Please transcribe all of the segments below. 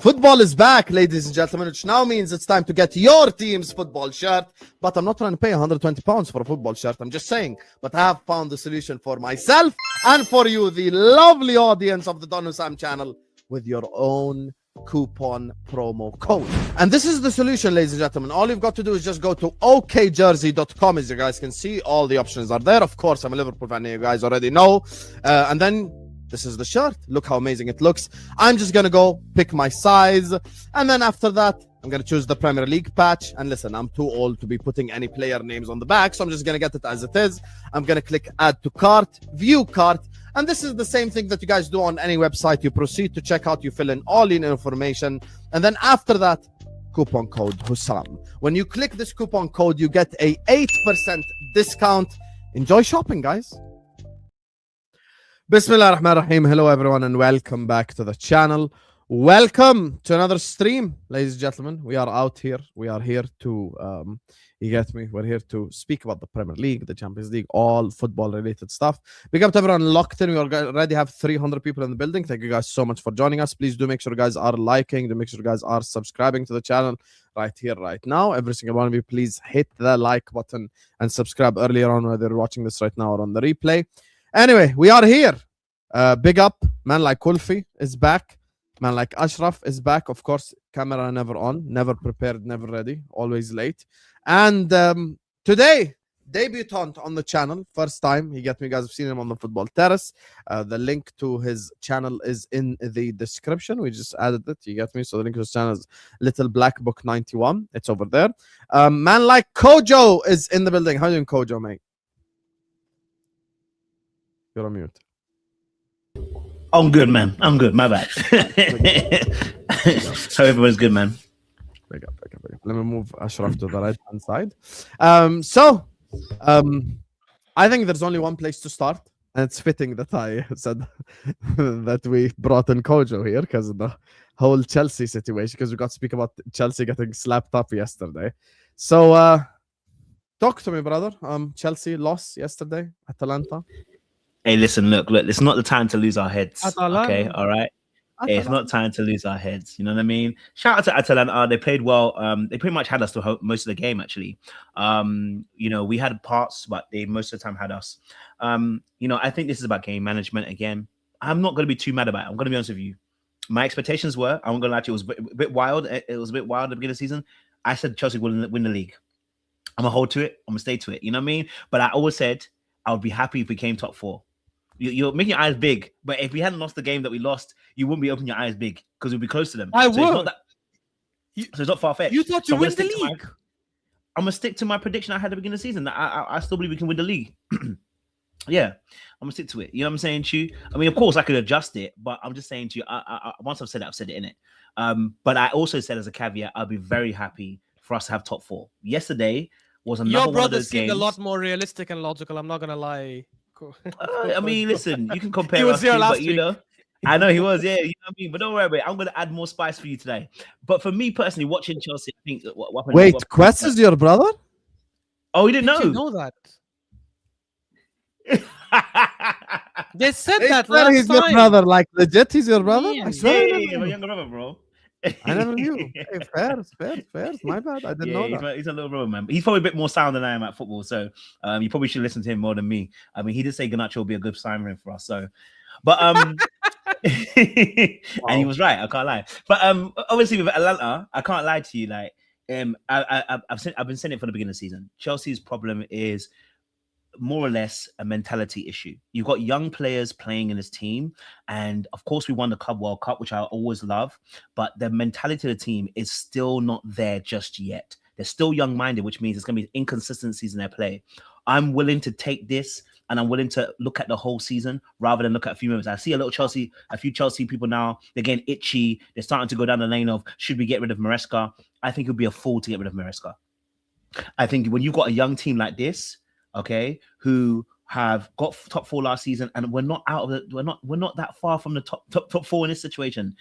Football is back, ladies and gentlemen, which now means it's time to get your team's football shirt. But I'm not trying to pay £120 for a football shirt. I'm just saying, but I have found the solution for myself and for you, the lovely audience of the Don Husam channel, with your own coupon promo code. And this is the solution, ladies and gentlemen. All you've got to do is just go to okjersey.com. As you guys can see, all the options are there. Of course, I'm a Liverpool fan, you guys already know. And then this is the shirt. Look how amazing it looks. I'm just gonna go pick my size, and then after that I'm gonna choose the Premier League patch. And listen, I'm too old to be putting any player names on the back, so I'm just gonna get it as it is. I'm gonna click add to cart, view cart, and this is the same thing that you guys do on any website. You proceed to checkout, you fill in all your information, and then after that, coupon code Husam. When you click this coupon code, you get a 8% discount. Enjoy shopping, guys. Bismillah ar-Rahman ar-Rahim. Hello everyone and welcome back to the channel. Welcome to another stream, ladies and gentlemen. We are out here. We are here to, you get me? We're here to speak about the Premier League, the Champions League, all football related stuff. Big up to everyone locked in. We already have 300 people in the building. Thank you guys so much for joining us. Please do make sure you guys are liking, do make sure you guys are subscribing to the channel right here, right now. Every single one of you, please hit the like button and subscribe earlier on, whether you're watching this right now or on the replay. Anyway, we are here. Big up, man like Kulfi is back. Man like Ashraf is back. Of course, camera never on, never prepared, never ready, always late. And today, debutant on the channel, first time. You get me, guys. I've seen him on the Football Terrace. The link to his channel is in the description. We just added it. You get me? So the link to his channel is Little Black Book 91. It's over there. Man like Kojo is in the building. How you doing, Kojo, mate? You're on mute. I'm good, man. I'm good. My bad. So everyone's good, man. Big up. Let me move Ashraf to the right-hand side. I think there's only one place to start, and it's fitting that I said that we brought in Kojo here because of the whole Chelsea situation, because we got to speak about Chelsea getting slapped up yesterday. So talk to me, brother. Chelsea lost yesterday, Atalanta. Hey, listen, look, it's not the time to lose our heads. Atalanta. Okay, all right? It's not time to lose our heads. You know what I mean? Shout out to Atalanta. They played well. They pretty much had us to most of the game, actually. You know, we had parts, but they most of the time had us. You know, I think this is about game management again. I'm not going to be too mad about it. I'm going to be honest with you. My expectations were, I'm going to lie to you, it was a bit wild. It was a bit wild at the beginning of the season. I said Chelsea would win the league. I'm going to hold to it. I'm going to stay to it. You know what I mean? But I always said I would be happy if we came top 4. You're making your eyes big, but if we hadn't lost the game that we lost, you wouldn't be opening your eyes big because we'd be close to them. I would. So it's not far-fetched. You thought you win the league. I'm going to stick to my prediction I had at the beginning of the season. I still believe we can win the league. Yeah, I'm going to stick to it. You know what I'm saying to you? I mean, of course, I could adjust it, but I'm just saying to you, once I've said it, innit? But I also said as a caveat, I'll be very happy for us to have top 4. Yesterday was another Your one of brother those seemed games. a lot more realistic and logical. I'm not going to lie. I mean, listen, you can compare. He was here last but you know, I know he was, yeah. You know what I mean? But don't worry about it. I'm going to add more spice for you today. But for me personally, watching Chelsea, I think Wait, Quest is your brother? Oh, you didn't know? You know that? They said Hey, that swear last he's time. your brother, like legit. He's your brother. I swear. Yeah, my younger brother, bro. I never knew. Hey, fair. My bad. I didn't know that. He's a little brother, man. He's probably a bit more sound than I am at football, so you probably should listen to him more than me. I mean, he did say Garnacho will be a good signing for us, so. But and he was right. I can't lie. But obviously with Atalanta, I can't lie to you. Like I've been saying it from the beginning of the season. Chelsea's problem is more or less a mentality issue. You've got young players playing in this team, and of course we won the Club World Cup, which I always love, but the mentality of the team is still not there just yet. They're still young-minded, which means there's going to be inconsistencies in their play. I'm willing to take this, and I'm willing to look at the whole season rather than look at a few moments. I see a few Chelsea people now, they're getting itchy. They're starting to go down the lane of, should we get rid of Maresca? I think it would be a fool to get rid of Maresca. I think when you've got a young team like this, okay, who have got top 4 last season, and we're not that far from the top 4 in this situation.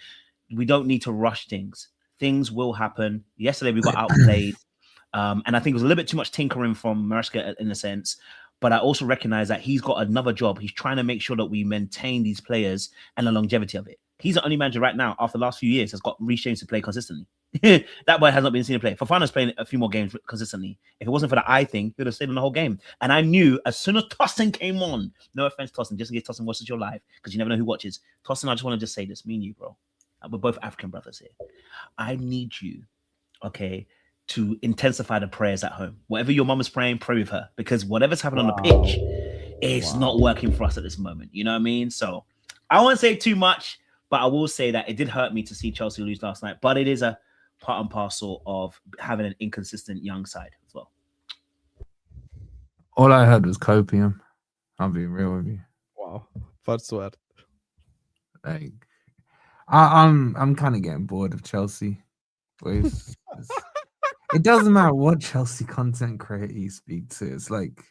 We don't need to rush things. Things will happen. Yesterday we got outplayed, and I think it was a little bit too much tinkering from Maresca in a sense. But I also recognize that he's got another job. He's trying to make sure that we maintain these players and the longevity of it. He's the only manager right now after the last few years has got Reece James to play consistently. That boy has not been seen to play. Fofana's playing a few more games consistently. If it wasn't for the eye thing, he would have stayed on the whole game. And I knew as soon as Tosin came on, no offense, Tosin, just in case Tosin watches your live, because you never know who watches. Tosin, I just want to just say this, me and you, bro. We're both African brothers here. I need you, okay, to intensify the prayers at home. Whatever your mum is praying, pray with her, because whatever's happening on the pitch, it's not working for us at this moment. You know what I mean? So I won't say too much, but I will say that it did hurt me to see Chelsea lose last night. But it is a part and parcel of having an inconsistent young side as well. All I heard was copium. I'll be real with you. Wow. First word. Like, I'm kind of getting bored of Chelsea. It doesn't matter what Chelsea content creator you speak to. It's like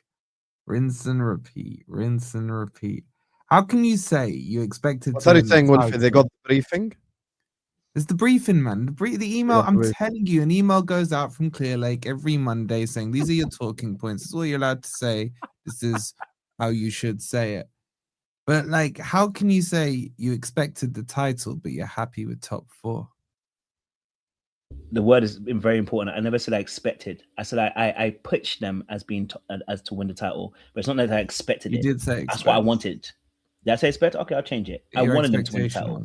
rinse and repeat, rinse and repeat. How can you say you expected What to are you win saying, the Wolfie? They title? got the briefing? It's the briefing, man. The email, Yeah, I'm brief. telling you, an email goes out from Clear Lake every Monday saying, these are your talking points. This is all you're allowed to say. This is how you should say it. But, like, how can you say you expected the title, but you're happy with top 4? The word has been very important. I never said I expected. I said I pitched them as being as to win the title, but it's not that I expected You it. did say That's what I wanted. Did I say expect? Okay, I'll change it. I wanted them to win the title.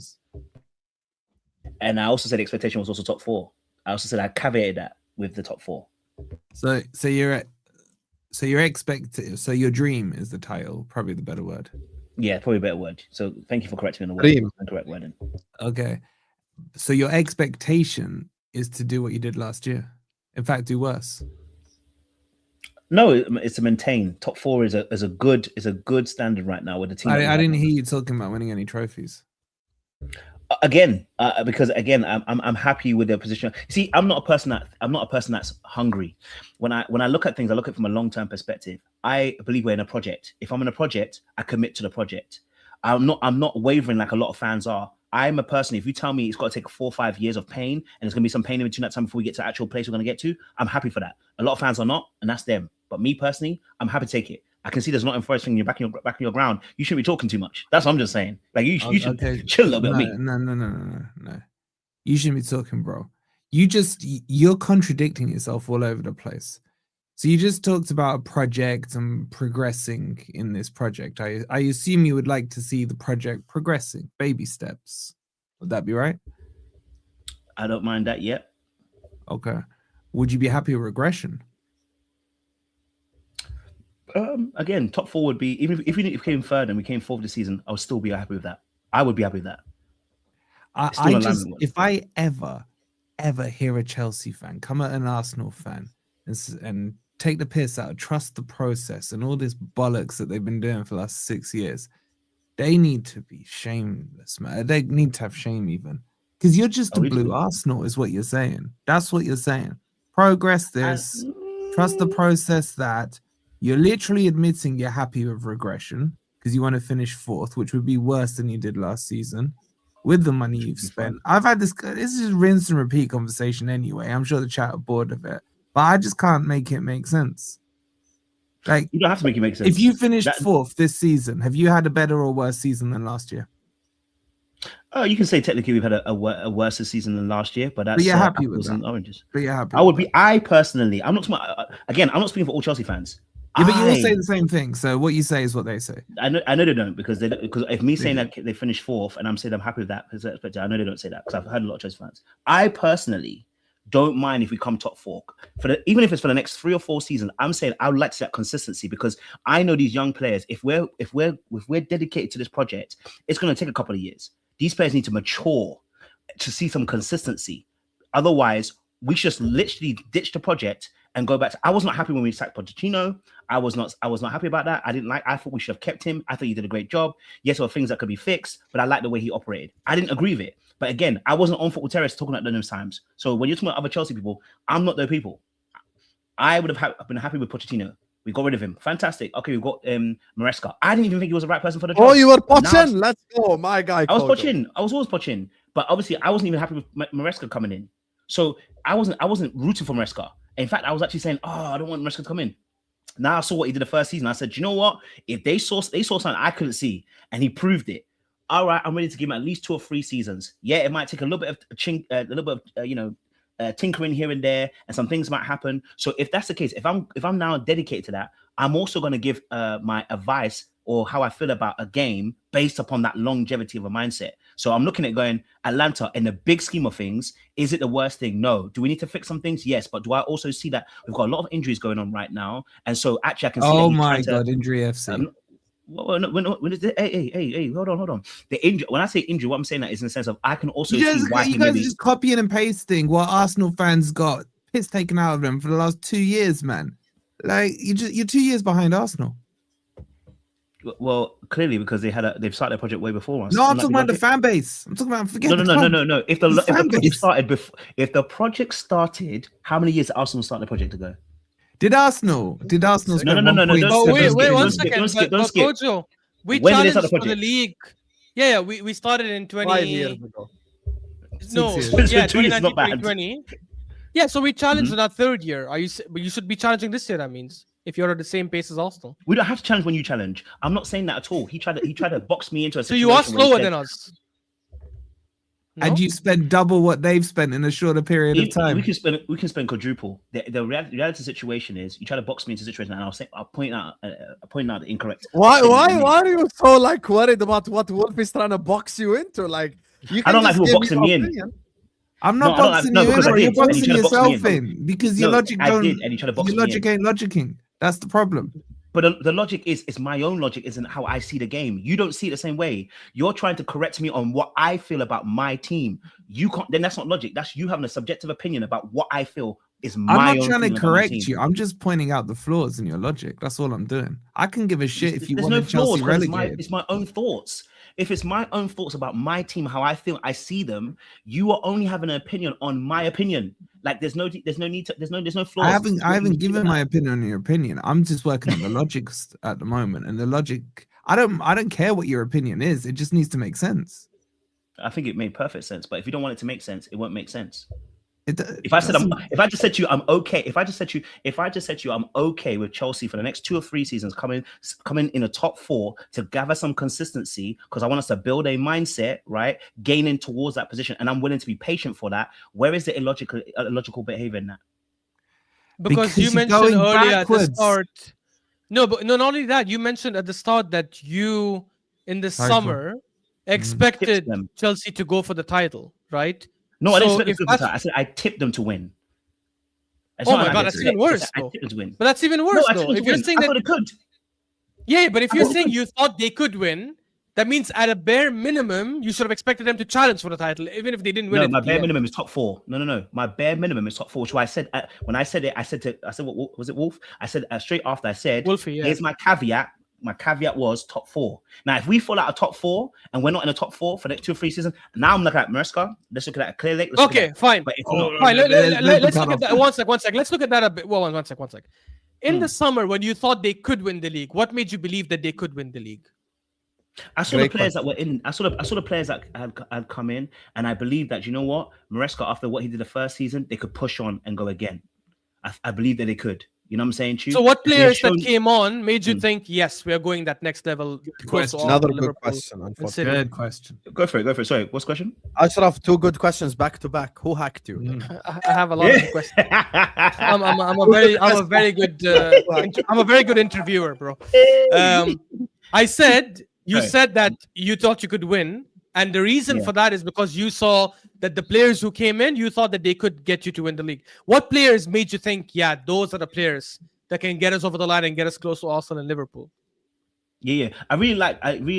And I also said the expectation was also top 4. I also said I caveated that with the top 4. So your dream is the title, probably the better word. Yeah, probably a better word. So thank you for correcting me on the Dream. word. Correct wording. Okay. So your expectation is to do what you did last year. In fact, do worse. No, it's to maintain. Top 4 is a good standard right now with the team. I didn't hear you talking about winning any trophies. Because I'm happy with their position. See, I'm not a person that's hungry. When I look at things, I look at it from a long-term perspective. I believe we're in a project. If I'm in a project, I commit to the project. I'm not wavering like a lot of fans are. I'm a person, if you tell me it's got to take 4 or 5 years of pain and there's going to be some pain in between that time before we get to the actual place we're going to get to, I'm happy for that. A lot of fans are not, and that's them. But me personally, I'm happy to take it. I can see there's not enforcing you back in your ground. You shouldn't be talking too much. That's what I'm just saying. Like you should chill a little bit. No. You shouldn't be talking, bro. You're contradicting yourself all over the place. So you just talked about a project and progressing in this project. I assume you would like to see the project progressing, baby steps. Would that be right? I don't mind that yet. Okay. Would you be happy with regression? Again, top 4 would be, even if we came third and we came 4th this season, I would still be happy with that. I would be happy with that. If I ever hear a Chelsea fan come at an Arsenal fan and take the piss out, trust the process and all this bollocks that they've been doing for the last 6 years, they need to be shameless, man. They need to have shame even. Because you're just a blue Arsenal is what you're saying. That's what you're saying. Progress this, trust the process that. You're literally admitting you're happy with regression because you want to finish 4th, which would be worse than you did last season with the money you've spent. I've had this is rinse and repeat conversation anyway. I'm sure the chat are bored of it, but I just can't make it make sense. Like, you don't have to make it make sense. If you finished 4th this season, have you had a better or worse season than last year? Oh, you can say technically we've had a worse season than last year, but that's but you're happy with that. Oranges. But you're happy. I personally, I'm not again. I'm not speaking for all Chelsea fans. Yeah, but you all say the same thing. So what you say is what they say. I know they don't because if me saying that they finished 4th and I'm saying I'm happy with that, I know they don't say that because I've heard a lot of Chelsea fans. I personally don't mind if we come top 4 even if it's for the next 3 or 4 seasons. I'm saying I would like to see that consistency because I know these young players. If we're dedicated to this project, it's going to take a couple of years. These players need to mature to see some consistency. Otherwise, we just literally ditch the project and go back to. I was not happy when we sacked Pochettino. I was not happy about that. I thought we should have kept him. I thought he did a great job. Yes, there were things that could be fixed, but I like the way he operated. I didn't agree with it. But again, I wasn't on Football Terrace talking at those times. So when you're talking about other Chelsea people, I'm not those people. I would have been happy with Pochettino. We got rid of him. Fantastic. Okay, we got Maresca. I didn't even think he was the right person for the job. Oh, you were Pochin. Let's go, my guy. I was Pochin. I was always Pochin. But obviously, I wasn't even happy with Maresca coming in. So I wasn't rooting for Maresca. In fact, I was actually saying, I don't want Maresca to come in. Now I saw what he did the first season. I said, you know what? If they saw something I couldn't see, and he proved it, all right, I'm ready to give him at least 2 or 3 seasons. Yeah, it might take a little bit of tinkering here and there, and some things might happen. So if that's the case, if I'm now dedicated to that, I'm also going to give my advice or how I feel about a game based upon that longevity of a mindset. So I'm looking at going, Atalanta, in the big scheme of things, is it the worst thing? No. Do we need to fix some things? Yes. But do I also see that we've got a lot of injuries going on right now? And so actually I can see Oh my God, injury FC. Hey, hold on. The injury. When I say injury, what I'm saying that is in the sense of I can also see why you guys are just copying and pasting what Arsenal fans got piss taken out of them for the last 2 years, man. Like you're 2 years behind Arsenal. Well, clearly because they've started their project way before us. No, I'm talking about the fan base. I'm talking about No. If the project started, how many years did Arsenal start the project ago? Did Arsenal? No. Wait, 1 second. Don't skip. Kojo, we When did they challenged start the for the project? league. Yeah, we started in 5 years ago. No, 6 years. yeah, 2 years is not 2019, bad. 2020. Yeah, so we challenged in our 3rd year. But you should be challenging this year. That means if you're at the same pace as Arsenal. We don't have to challenge when you challenge. I'm not saying that at all. He tried to box me into a So situation. you are where he slower said- than us. No? And you spend double what they've spent in a shorter period of time. We can spend quadruple. The reality situation is you try to box me into a situation, and I'll point out the incorrect. Why are you so like worried about what Wolf is trying to box you into? Like you I don't like just people give boxing your me in. opinion. I'm not No, I don't boxing like- no, you in, because I bro. You're did, and he boxing tried to box me yourself in. in because your No, logic I don't. did, and he tried to box Your me logic in. ain't logicking. That's the problem. But the logic is my own logic isn't how I see the game. You don't see it the same way. You're trying to correct me on what I feel about my team. You can't. Then that's not logic. That's you having a subjective opinion about what I feel is my own. I'm not trying feeling to about my correct team. you. I'm just pointing out the flaws in your logic. That's all I'm doing. I can give a shit if you There's want no Chelsea flaws, 'cause relegated. it's my own thoughts. If it's my own thoughts about my team, how I feel, I see them. You are only having an opinion on my opinion. Like there's no flaws. I haven't given my opinion on your opinion. I'm just working on the logic at the moment, and the logic. I don't care what your opinion is. It just needs to make sense. I think it made perfect sense. But if you don't want it to make sense, it won't make sense. If If I just said to you, I'm okay. If I just said to you, I'm okay with Chelsea for the next 2 or 3 seasons, coming in a top 4 to gather some consistency, because I want us to build a mindset, right? Gaining towards that position, and I'm willing to be patient for that. Where is the illogical behavior in that? Because Because you you're mentioned going earlier at the backwards. start. No, but not only that, you mentioned at the start that you, in the Title. summer, expected Tipped them. Chelsea to go for the title, right? No, I didn't So expect if them to that's- win. I said I tipped them to win. It's Oh not my like God, I that's said- even worse, I though. tipped them to win. But that's even No, worse, I tipped though. them If to you're win. saying I that, thought it could. yeah, but if I you're thought it saying could. you thought they could win, that means at a bare minimum, you should have expected them to challenge for the title, even if they didn't win No, it. my at the bare end. minimum is top 4. No. My bare minimum is top 4. So I said when I said it, I said what was it, Wolf? I said straight after I said, Wolfie, yeah. here's my caveat. My caveat was top 4. Now, if we fall out of top 4 and we're not in the top 4 for the next 2 or 3 seasons, now I'm looking at Maresca. Let's look at that clearly. Okay, fine. But if not, Fine. there's Let's the look at that. One sec. Let's look at that a bit. Well, one sec. In Hmm. the summer, when you thought they could win the league, what made you believe that they could win the league? I saw Great the players that were in. I saw the players that had come in, and I believe that you know what, Maresca, after what he did the first season, they could push on and go again. I believe that they could. You know what I'm saying? Chief? So, what They've players shown- that came on made you Hmm. think, yes, we are going that next level? close to question. Arsenal, Another good Liverpool, question. and Unfortunately, City? Good question. Go for it. Sorry, what's the question? Ashraf, 2 good questions back to back. Who hacked you? I have a lot of questions. I'm a very good interviewer, bro. I said you Right. said that you thought you could win, and the reason Yeah. for that is because you saw that the players who came in, you thought that they could get you to win the league. What players made you think, yeah, those are the players that can get us over the line and get us close to Arsenal and Liverpool? Yeah. I really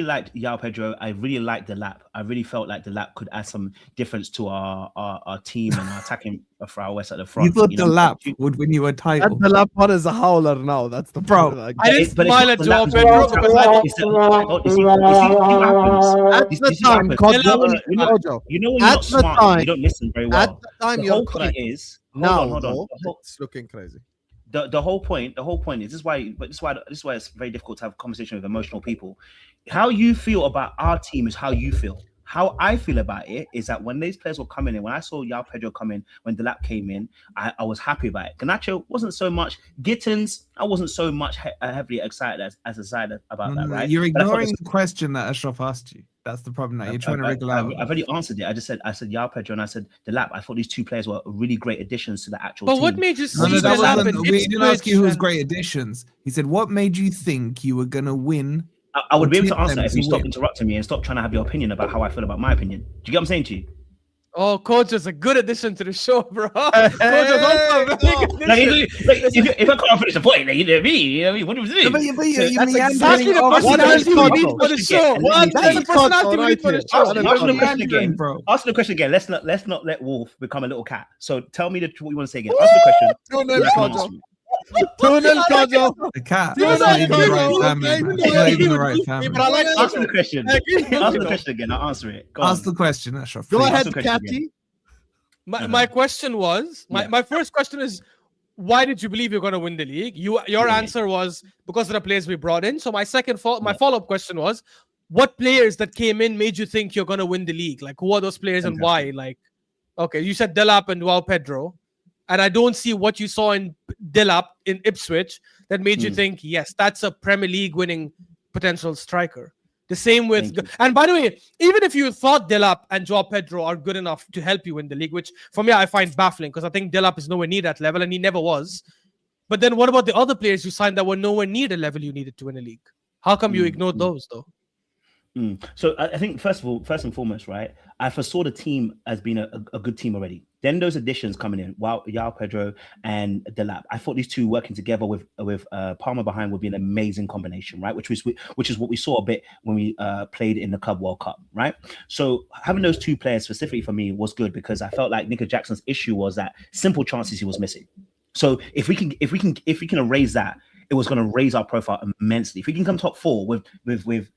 liked Yao Pedro. I really liked the lap. I really felt like the lap could add some difference to our team and our attacking for our West at the front. You thought know the what I'm lap saying? would win you a That title. the lap one is a howler now. That's the Bro, like, I didn't But it's smile not at the Joao lap, Pedro it's because the- I it's the- oh, you see what happens. at This the is what time, happens. Kojo, You know- Kojo, You know when you're At not the smart, time- you don't listen very well. at the time The you're whole correct. point is Now, hold on. though, The whole- it's looking crazy. the whole point is this is why it's very difficult to have a conversation with emotional people. How you feel about our team is how you feel. How I feel about it is that when these players were coming in, when I saw João Pedro come in, when Delap came in, I was happy about it. Garnacho wasn't so much. Gittins, I wasn't so much heavily excited as a side about that, right? You're ignoring the question that Ashraf asked you. That's the problem. Now you're trying to wriggle out. I've already answered it. I said João Pedro and I said Delap. I thought these two players were really great additions to the actual team. But what made you see that Delap? we didn't ask you who was great additions. He said, what made you think you were going to win? I would be able to answer that if you stop interrupting me and stop trying to have your opinion about how I feel about my opinion. Do you get what I'm saying to you? Oh, Coach is a good addition to the show, bro. Coach is also a very good addition. If I can't finish the point, then you know me. What do you mean? That's exactly the personality we need for the show. That's the personality we need for the show. Ask the question again. Let's not let Wolf become a little cat. So tell me what you want to say again. Ask the question. 2-0 Kojo. The cat. That's not even the right family. That's not even the right family. But I like ask the question. Ask the question again. I'll answer it. Ask the question. That's right. Go ahead, Catty. My question was, my first question is, why did you believe you're going to win the league? Your answer was because of the players we brought in. So my follow-up question was, what players that came in made you think you're going to win the league? Like, who are those players and why? Like, okay, you said Delap and João Pedro. And I don't see what you saw in Delap in Ipswich that made you think, yes, that's a Premier League winning potential striker. The same with, and by the way, even if you thought Delap and João Pedro are good enough to help you win the league, which for me I find baffling because I think Delap is nowhere near that level and he never was. But then what about the other players you signed that were nowhere near the level you needed to win a league? How come you ignored those though? So I think first and foremost, right, I foresaw the team as being a good team already. Then those additions coming in, João Pedro and Delap. I thought these two working together with Palmer behind would be an amazing combination, right? Which is what we saw a bit when we played in the Club World Cup, right? So having those two players specifically for me was good because I felt like Nico Jackson's issue was that simple chances he was missing. So if we can erase that, it was going to raise our profile immensely. If we can come top four with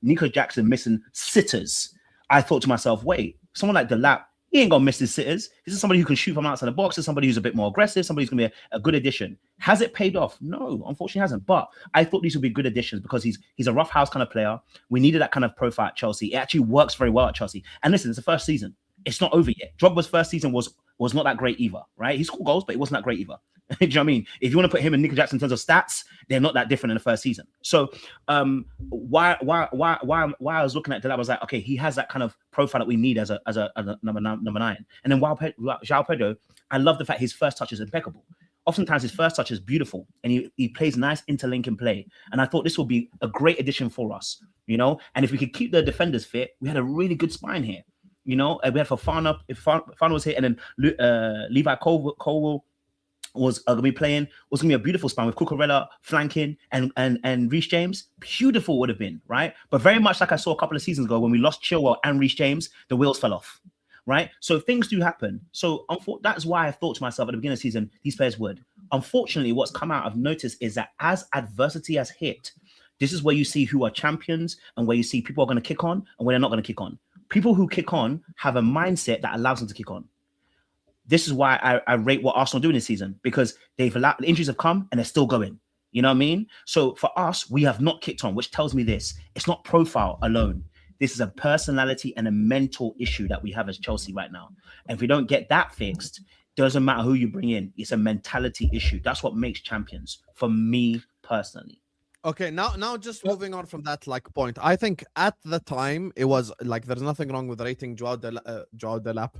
Nico Jackson missing sitters, I thought to myself, wait, someone like Delap, he ain't gonna miss his sitters. This is somebody who can shoot from outside the box. This is somebody who's a bit more aggressive. Somebody who's gonna be a good addition. Has it paid off? No, unfortunately, it hasn't. But I thought these would be good additions because he's a rough house kind of player. We needed that kind of profile at Chelsea. It actually works very well at Chelsea. And listen, it's the first season. It's not over yet. Drogba's first season was not that great either, right? He scored goals, but it wasn't that great either. Do you know what I mean? If you want to put him and Nico Jackson in terms of stats, they're not that different in the first season. So why I was looking at that, I was like, okay, he has that kind of profile that we need as a number 9. And then João Pedro, I love the fact his first touch is impeccable. Oftentimes his first touch is beautiful and he plays nice interlinking play. And I thought this will be a great addition for us, you know? And if we could keep the defenders fit, we had a really good spine here. You know, we had Fofana, if Fofana was here, and then Levi Colwell was going to be playing, was going to be a beautiful spine with Cucurella flanking and Reece James. Beautiful would have been, right? But very much like I saw a couple of seasons ago when we lost Chilwell and Reece James, the wheels fell off, right? So things do happen. So that's why I thought to myself at the beginning of the season, these players would. Unfortunately, what's come out, I've noticed, is that as adversity has hit, this is where you see who are champions and where you see people are going to kick on and where they're not going to kick on. People who kick on have a mindset that allows them to kick on. This is why I rate what Arsenal are doing this season, because they've allowed the injuries have come and they're still going. You know what I mean? So for us, we have not kicked on, which tells me this. It's not profile alone. This is a personality and a mental issue that we have as Chelsea right now. And if we don't get that fixed, doesn't matter who you bring in. It's a mentality issue. That's what makes champions for me personally. Okay, now just moving on from that point. I think at the time it was like there's nothing wrong with rating João Delap,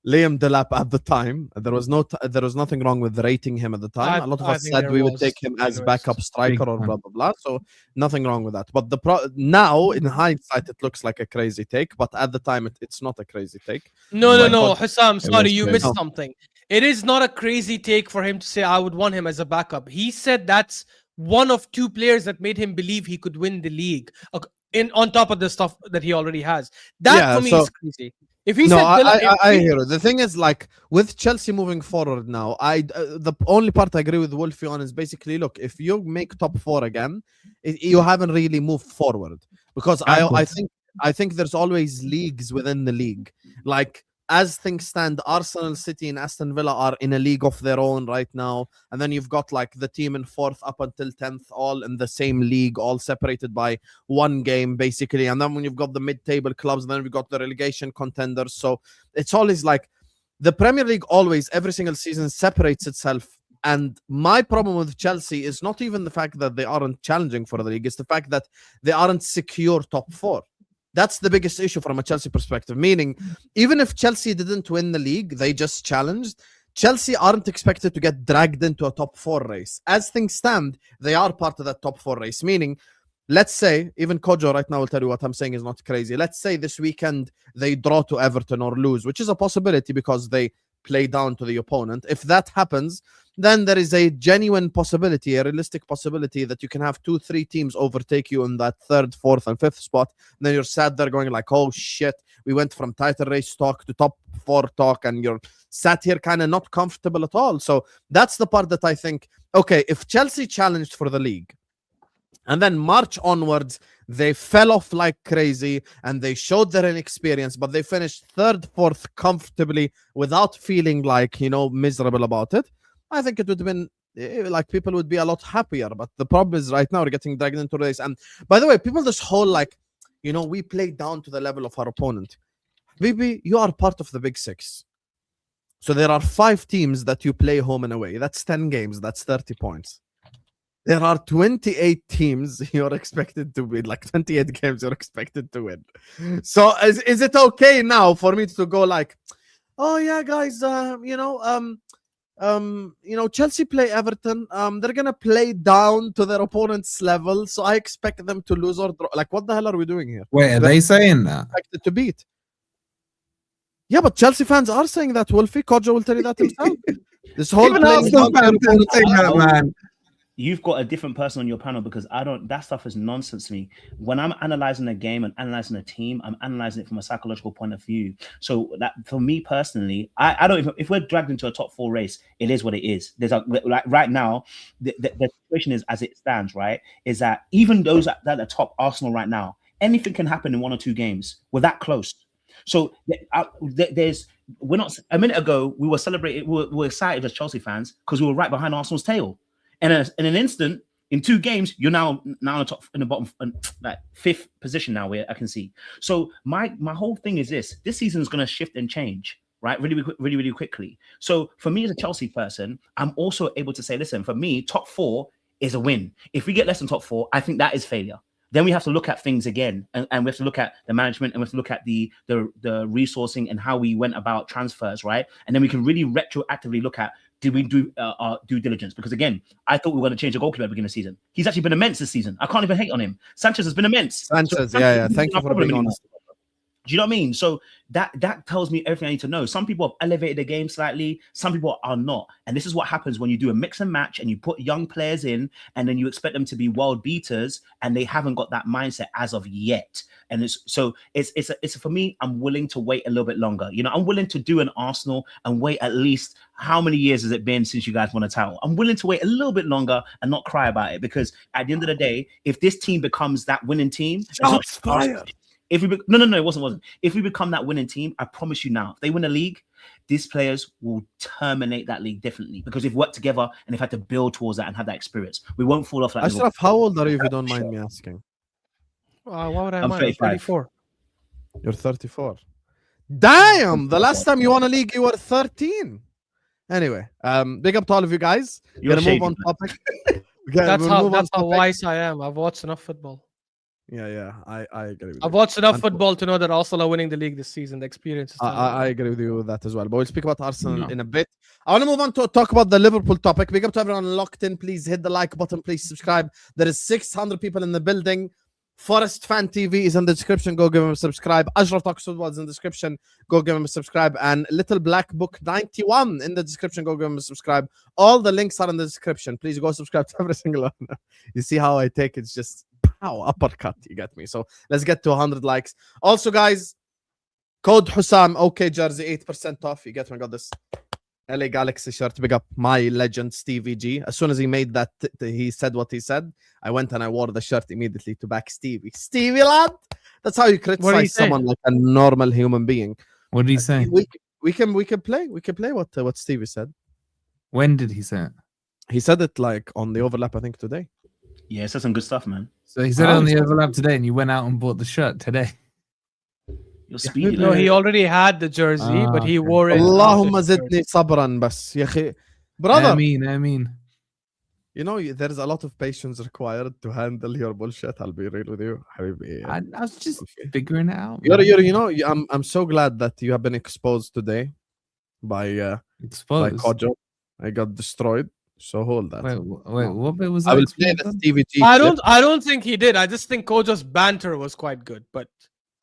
Liam Delap at the time. There was nothing wrong with rating him at the time. A lot of us said we would take him as backup striker or blah blah blah. So nothing wrong with that. But now in hindsight it looks like a crazy take, but at the time it's not a crazy take. No, Husam, sorry, you missed something. It is not a crazy take for him to say I would want him as a backup. He said that's one of two players that made him believe he could win the league on top of the stuff that he already has. That for me is crazy. If he I hear it. The thing is, like with Chelsea moving forward now, the only part I agree with Wolfie on is basically, look, if you make top 4 again, you haven't really moved forward because I think there's always leagues within the league. Like as things stand, Arsenal, City, and Aston Villa are in a league of their own right now. And then you've got like the team in 4th up until 10th, all in the same league, all separated by one game, basically. And then when you've got the mid-table clubs, then we've got the relegation contenders. So it's always like the Premier League always, every single season, separates itself. And my problem with Chelsea is not even the fact that they aren't challenging for the league, it's the fact that they aren't secure top 4. That's the biggest issue from a Chelsea perspective. Meaning, even if Chelsea didn't win the league, they just challenged. Chelsea aren't expected to get dragged into a top 4 race. As things stand, they are part of that top 4 race. Meaning, let's say, even Kojo right now will tell you what I'm saying is not crazy. Let's say this weekend they draw to Everton or lose, which is a possibility because they play down to the opponent. If that happens, then there is a genuine possibility, a realistic possibility that you can have 2-3 teams overtake you in that 3rd, 4th, and 5th spot. And then you're sat there going like, oh shit, we went from title race talk to top 4 talk, and you're sat here kind of not comfortable at all. So that's the part that I think, okay, if Chelsea challenged for the league, and then March onwards, they fell off like crazy and they showed their inexperience, but they finished 3rd, 4th comfortably without feeling like, miserable about it. I think it would have been like people would be a lot happier. But the problem is right now we're getting dragged into race. And by the way, people, this whole like, we play down to the level of our opponent. Maybe you are part of the Big 6. So there are 5 teams that you play home and away. That's 10 games. That's 30 points. There are 28 teams you're expected to win, like 28 games you're expected to win. So is it okay now for me to go like, oh yeah, guys, Chelsea play Everton. They're gonna play down to their opponent's level, so I expect them to lose or draw. Like, what the hell are we doing here? Wait, are they saying that? Expected to beat. Yeah, but Chelsea fans are saying that. Wolfie Kojo will tell you that himself. This whole man. You've got a different person on your panel because that stuff is nonsense to me. When I'm analyzing a game and analyzing a team, I'm analyzing it from a psychological point of view. So that for me personally, I don't even, if we're dragged into a top 4 race, it is what it is. There's like right now, the situation is as it stands, right? Is that even those at the top, Arsenal right now, anything can happen in 1 or 2 games. We're that close. So we're not, a minute ago, we were celebrating, we were excited as Chelsea fans because we were right behind Arsenal's tail. And in an instant, in 2 games, you're now in the bottom, like 5th position now. Where I can see. So my whole thing is this season is going to shift and change, right? Really quickly. So for me as a Chelsea person, I'm also able to say, listen, for me, top 4 is a win. If we get less than top 4, I think that is failure. Then we have to look at things again, and we have to look at the management, and we have to look at the resourcing and how we went about transfers, right? And then we can really retroactively look at, did we do our due diligence? Because again, I thought we were going to change the goalkeeper at the beginning of the season. He's actually been immense this season. I can't even hate on him. Sanchez has been immense. Sanchez, yeah. Thank you for being honest. Do you know what I mean? So that tells me everything I need to know. Some people have elevated the game slightly, some people are not. And this is what happens when you do a mix and match and you put young players in and then you expect them to be world beaters and they haven't got that mindset as of yet. And it's for me, I'm willing to wait a little bit longer. I'm willing to do an Arsenal and wait at least, how many years has it been since you guys won a title? I'm willing to wait a little bit longer and not cry about it, because at the end of the day, if this team becomes that winning team, shots fired. If we it wasn't. If we become that winning team, I promise you now, if they win a league, these players will terminate that league differently because they've worked together and they've had to build towards that and have that experience. We won't fall off like Ashraf, how old are you, if you don't mind me asking? Why would I I'm mind? 34. You're 34. Damn! The last time you won a league, you were 13. Anyway, big up to all of you guys. We're gonna move on topic. That's how wise I am. I've watched enough football. Yeah, I agree with you. I've watched enough football to know that Arsenal are winning the league this season. The experience is I agree with you with that as well. But we'll speak about Arsenal in a bit. I want to move on to talk about the Liverpool topic. Big up to everyone locked in. Please hit the like button. Please subscribe. There is 600 people in the building. Forest Fan TV is in the description. Go give him a subscribe. Ashraf Talks Football is in the description. Go give him a subscribe. And Little Black Book 91 in the description. Go give him a subscribe. All the links are in the description. Please go subscribe to every single one. You see how I take it's just pow, uppercut. You get me? So let's get to 100 likes. Also, guys, code Husam. Okay, jersey 8% off. You get me? I got this LA Galaxy shirt. Big up my legend Stevie G. As soon as he made that, he said what he said. I went and I wore the shirt immediately to back Stevie. Stevie lad, that's how you criticize someone like a normal human being. What did he say? We can play what Stevie said. When did he say it? He said it like on the overlap, I think today. Yeah, said some good stuff, man. So he said it on the overlap today, and you went out and bought the shirt today. You're speedy. No, he already had the jersey, but he wore it. اللهم زدني صبرا بس يا أخي. Brother, I mean. you know, there's a lot of patience required to handle your bullshit. I'll be real with you, حبيبي. I was just figuring it out. I'm so glad that you have been exposed today by Kojo. I got destroyed. So hold that. Wait, what bit was I that? will play the Stevie G. I don't think he did. I just think Kojo's banter was quite good, but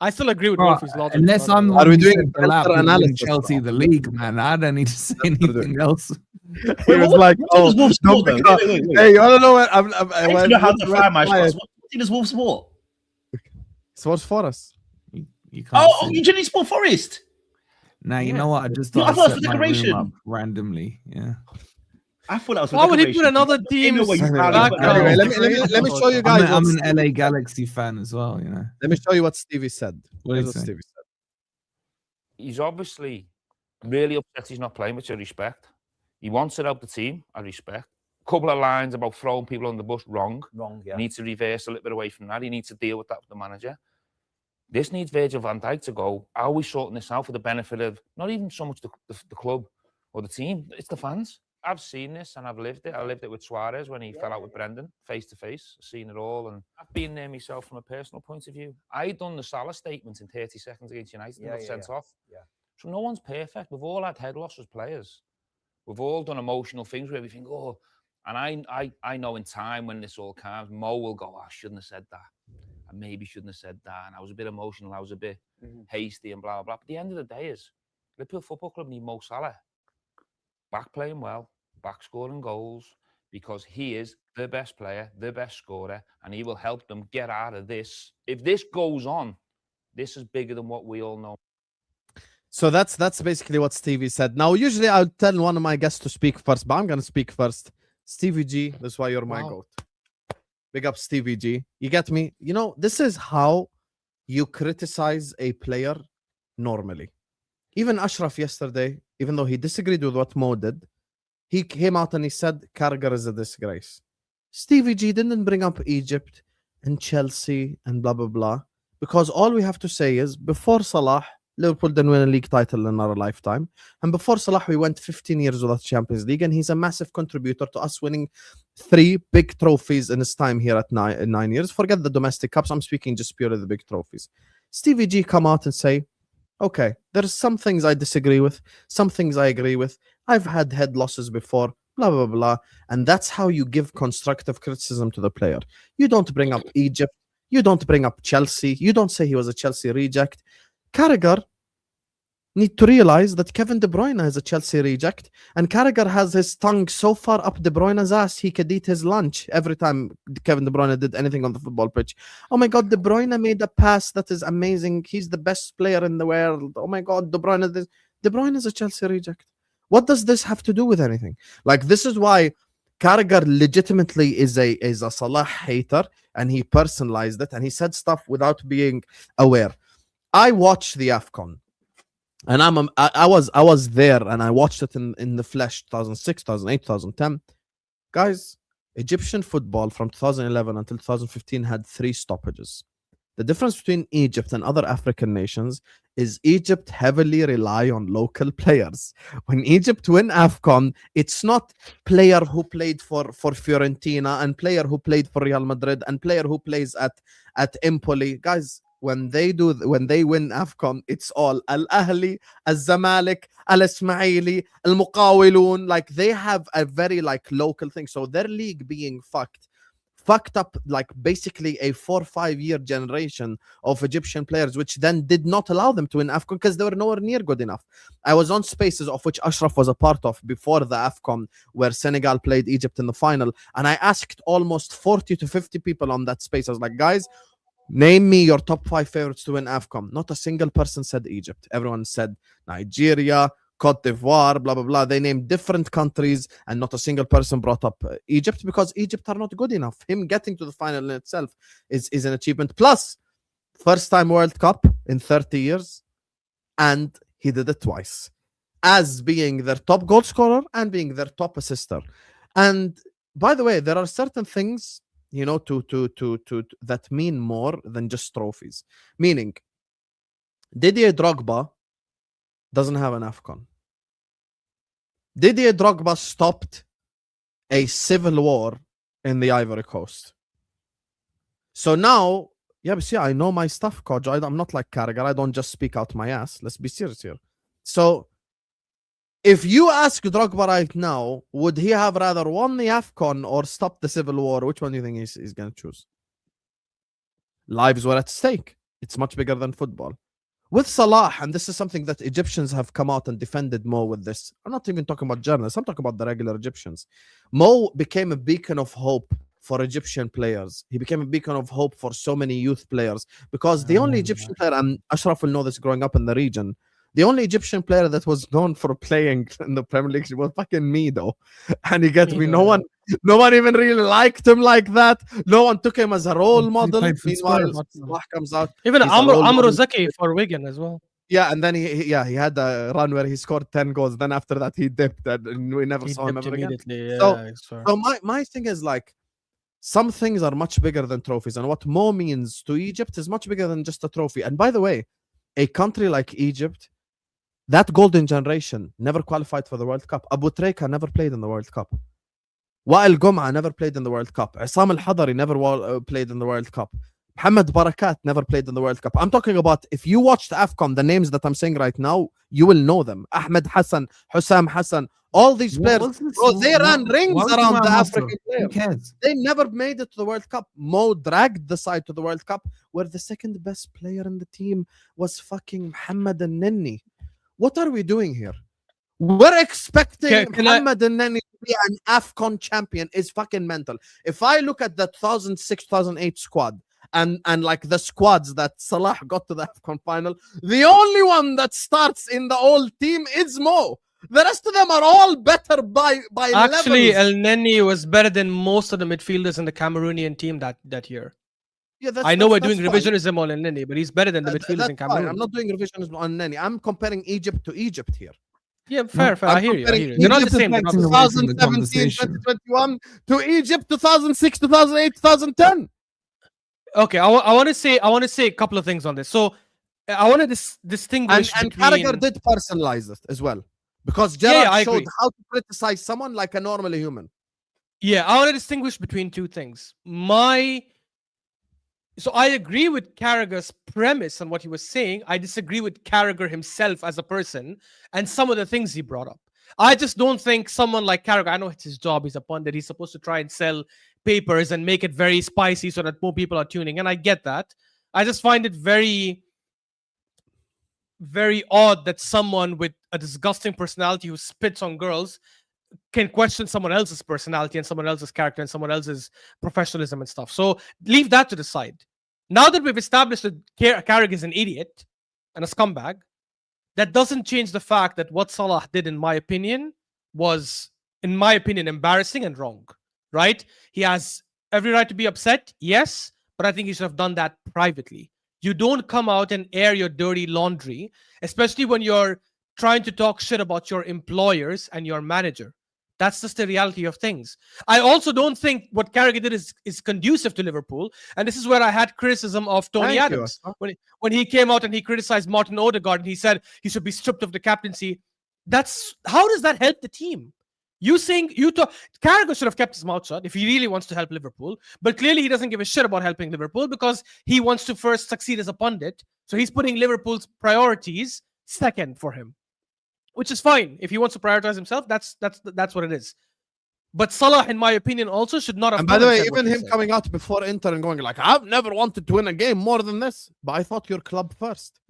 I still agree with Wolfie's logic. Unless I'm Are we doing analysis? Chelsea the league, man. I don't need to say anything else. He was like, "Oh, wait. hey, I don't know what I'm I know how to find my shots. What team does Wolves support? Sports Forest. You can't. Oh, you generally support Forest. Now you know what? I just No, I thought thought it I'd was set for my room decoration. up randomly. Yeah. I thought that was. Why would he put another team? Anyway, let me show you guys. I'm an LA Galaxy fan as well. You know. Let me show you what Stevie said. What Stevie said. He's obviously really upset he's not playing, which I respect. He wants to help the team, I respect. A couple of lines about throwing people on the bus, wrong. Yeah. He needs to reverse a little bit away from that. He needs to deal with that with the manager. This needs Virgil van Dijk to go. Are we sorting this out for the benefit of not even so much the club or the team, it's the fans. I've seen this and I've lived it. I lived it with Suarez when he fell out with Brendan, face to face. I've seen it all, and I've been there myself from a personal point of view. I done the Salah statement in 30 seconds against United and got sent off. Yeah. So no one's perfect. We've all had head loss as players. We've all done emotional things where we think, oh, and I know in time when this all calms, Mo will go, I shouldn't have said that. I maybe shouldn't have said that. And I was a bit emotional. I was a bit hasty and blah, blah, blah. But the end of the day is Liverpool Football Club need Mo Salah back playing well, back scoring goals, because he is the best player, the best scorer, and he will help them get out of this. If this goes on, this is bigger than what we all know. So that's basically what Stevie said. Now, usually I'll tell one of my guests to speak first, but I'm going to speak first. Stevie G, that's why you're my GOAT. Big up Stevie G. You get me? You know, this is how you criticize a player normally. Even Ashraf yesterday, even though he disagreed with what Mo did, he came out and he said Carragher is a disgrace. Stevie G didn't bring up Egypt and Chelsea and blah, blah, blah, because all we have to say is before Salah, Liverpool didn't win a league title in our lifetime. And before Salah, we went 15 years without Champions League. And he's a massive contributor to us winning 3 big trophies in his time here at 9 years. Forget the domestic cups. I'm speaking just purely the big trophies. Stevie G come out and say, okay, there's some things I disagree with, some things I agree with. I've had head losses before, blah, blah, blah. And that's how you give constructive criticism to the player. You don't bring up Egypt. You don't bring up Chelsea. You don't say he was a Chelsea reject. Carragher need to realize that Kevin De Bruyne is a Chelsea reject, and Carragher has his tongue so far up De Bruyne's ass he could eat his lunch every time Kevin De Bruyne did anything on the football pitch. Oh my God, De Bruyne made a pass that is amazing. He's the best player in the world. Oh my God, De Bruyne is a Chelsea reject. What does this have to do with anything? Like, this is why Carragher legitimately is a Salah hater, and he personalized it, and he said stuff without being aware. I watched the AFCON, and I was there, and I watched it in the flesh, 2006, 2008, 2010. Guys, Egyptian football from 2011 until 2015 had 3 stoppages. The difference between Egypt and other African nations is Egypt heavily rely on local players. When Egypt win AFCON, it's not player who played for Fiorentina and player who played for Real Madrid and player who plays at Empoli. Guys, when they win AFCON, it's all Al Ahli, Al Zamalek, Al Ismaili, Al Muqawilun. Like, they have a very local thing. So their league being fucked up like basically a 4 or 5 year generation of Egyptian players, which then did not allow them to win AFCON because they were nowhere near good enough. I was on spaces of which Ashraf was a part of before the AFCON, where Senegal played Egypt in the final, and I asked almost 40 to 50 people on that space. I was like, guys, name me your top 5 favorites to win AFCON. Not a single person said Egypt. Everyone said Nigeria, Cote d'Ivoire, blah, blah, blah. They named different countries, and not a single person brought up Egypt because Egypt are not good enough. Him getting to the final in itself is an achievement. Plus, first time World Cup in 30 years, and he did it twice, as being their top goal scorer and being their top assister. And by the way, there are certain things, you know, to that mean more than just trophies. Meaning, Didier Drogba doesn't have an AFCON. Didier Drogba stopped a civil war in the Ivory Coast. So now, yeah, but see, I know my stuff, coach. I'm not like Carragher. I don't just speak out my ass. Let's be serious here. So if you ask Drogba right now, would he have rather won the AFCON or stopped the civil war? Which one do you think he's going to choose? Lives were at stake. It's much bigger than football. With Salah, and this is something that Egyptians have come out and defended Mo with this. I'm not even talking about journalists. I'm talking about the regular Egyptians. Mo became a beacon of hope for Egyptian players. He became a beacon of hope for so many youth players, because the only Egyptian player, and Ashraf will know this growing up in the region, the only Egyptian player that was known for playing in the Premier League was fucking Mido. And you get me, no one even really liked him like that. No one took him as a role model. Meanwhile, Salah comes out. Even Amro Zaki for Wigan as well. Yeah, and then he had a run where he scored 10 goals. Then after that, he dipped, and we never saw him ever again. Yeah, so my thing is, like, some things are much bigger than trophies, and what Mo means to Egypt is much bigger than just a trophy. And by the way, a country like Egypt, that golden generation never qualified for the World Cup. Abu Treka never played in the World Cup. Wael Gom'a never played in the World Cup. Isam Al-Hadari never played in the World Cup. Muhammad Barakat never played in the World Cup. I'm talking about, if you watched AFCON, the names that I'm saying right now, you will know them. Ahmed Hassan, Husam Hassan, all these players, bro, they ran rings around the African players. They never made it to the World Cup. Mo dragged the side to the World Cup, where the second best player in the team was fucking Muhammad Al-Nenni. What are we doing here? We're expecting Muhammad Al-Nenni to be an AFCON champion. Is fucking mental. If I look at the 2006, 2008 squad, and like the squads that Salah got to the AFCON final, the only one that starts in the old team is Mo. The rest of them are all better by actually levels. El-Nenni was better than most of the midfielders in the Cameroonian team that year. Yeah, I know we're doing revisionism on El-Nenni, but he's better than the midfielders in Cameroon. I'm not doing revisionism on El-Nenni. I'm comparing Egypt to Egypt here. Yeah, fair. I hear you. They're not the same. 2017, 2021 to Egypt 2006, 2008, 2010. Okay, I want to say a couple of things on this. So I want to distinguish and between... Carragher did personalize it as well, because Gerrard showed how to criticize someone like a normal human. Yeah, I want to distinguish between two things. So I agree with Carragher's premise on what he was saying. I disagree with Carragher himself as a person and some of the things he brought up. I just don't think someone like Carragher, I know it's his job, he's a pundit, he's supposed to try and sell papers and make it very spicy so that more people are tuning in. I get that. I just find it very, very odd that someone with a disgusting personality who spits on girls can question someone else's personality and someone else's character and someone else's professionalism and stuff. So leave that to the side. Now that we've established that Carragher is an idiot and a scumbag, that doesn't change the fact that what Salah did, in my opinion, was, embarrassing and wrong. Right? He has every right to be upset, yes, but I think he should have done that privately. You don't come out and air your dirty laundry, especially when you're trying to talk shit about your employers and your manager. That's just the reality of things. I also don't think what Carragher did is conducive to Liverpool. And this is where I had criticism of Tony Adams. When he came out and he criticized Martin Odegaard and he said he should be stripped of the captaincy. How does that help the team? Carragher should have kept his mouth shut if he really wants to help Liverpool. But clearly he doesn't give a shit about helping Liverpool because he wants to first succeed as a pundit. So he's putting Liverpool's priorities second for him, which is fine. If he wants to prioritize himself, that's what it is. But Salah, in my opinion, also should not have. And by the way, even him coming out before Inter and going like, "I've never wanted to win a game more than this, but I thought your club first."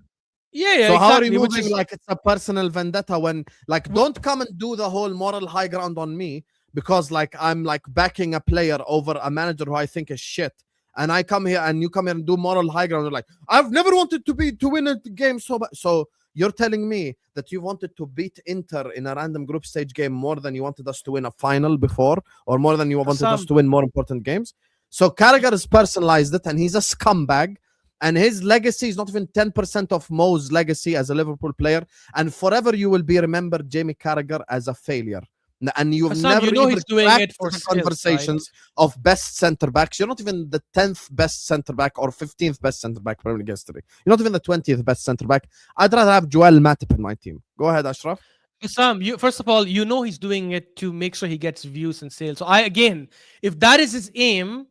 Yeah. So exactly. how are you moving like it's a personal vendetta when, like, don't come and do the whole moral high ground on me because like I'm like backing a player over a manager who I think is shit, and I come here and you come here and do moral high ground. You're like, I've never wanted to win a game so you're telling me that you wanted to beat Inter in a random group stage game more than you wanted us to win a final before, or more than you wanted us to win more important games? So Carragher has personalized it, and he's a scumbag. And his legacy is not even 10% of Mo's legacy as a Liverpool player. And forever you will be remembered, Jamie Carragher, as a failure. And you've Hassam, never you know even he's doing cracked it for the sales, conversations of best centre backs. You're not even the 10th best centre back or 15th best centre back Premier League history. You're not even the 20th best centre back. I'd rather have Joel Matip in my team. Go ahead, Ashraf. Sam, first of all, you know he's doing it to make sure he gets views and sales. So if that is his aim,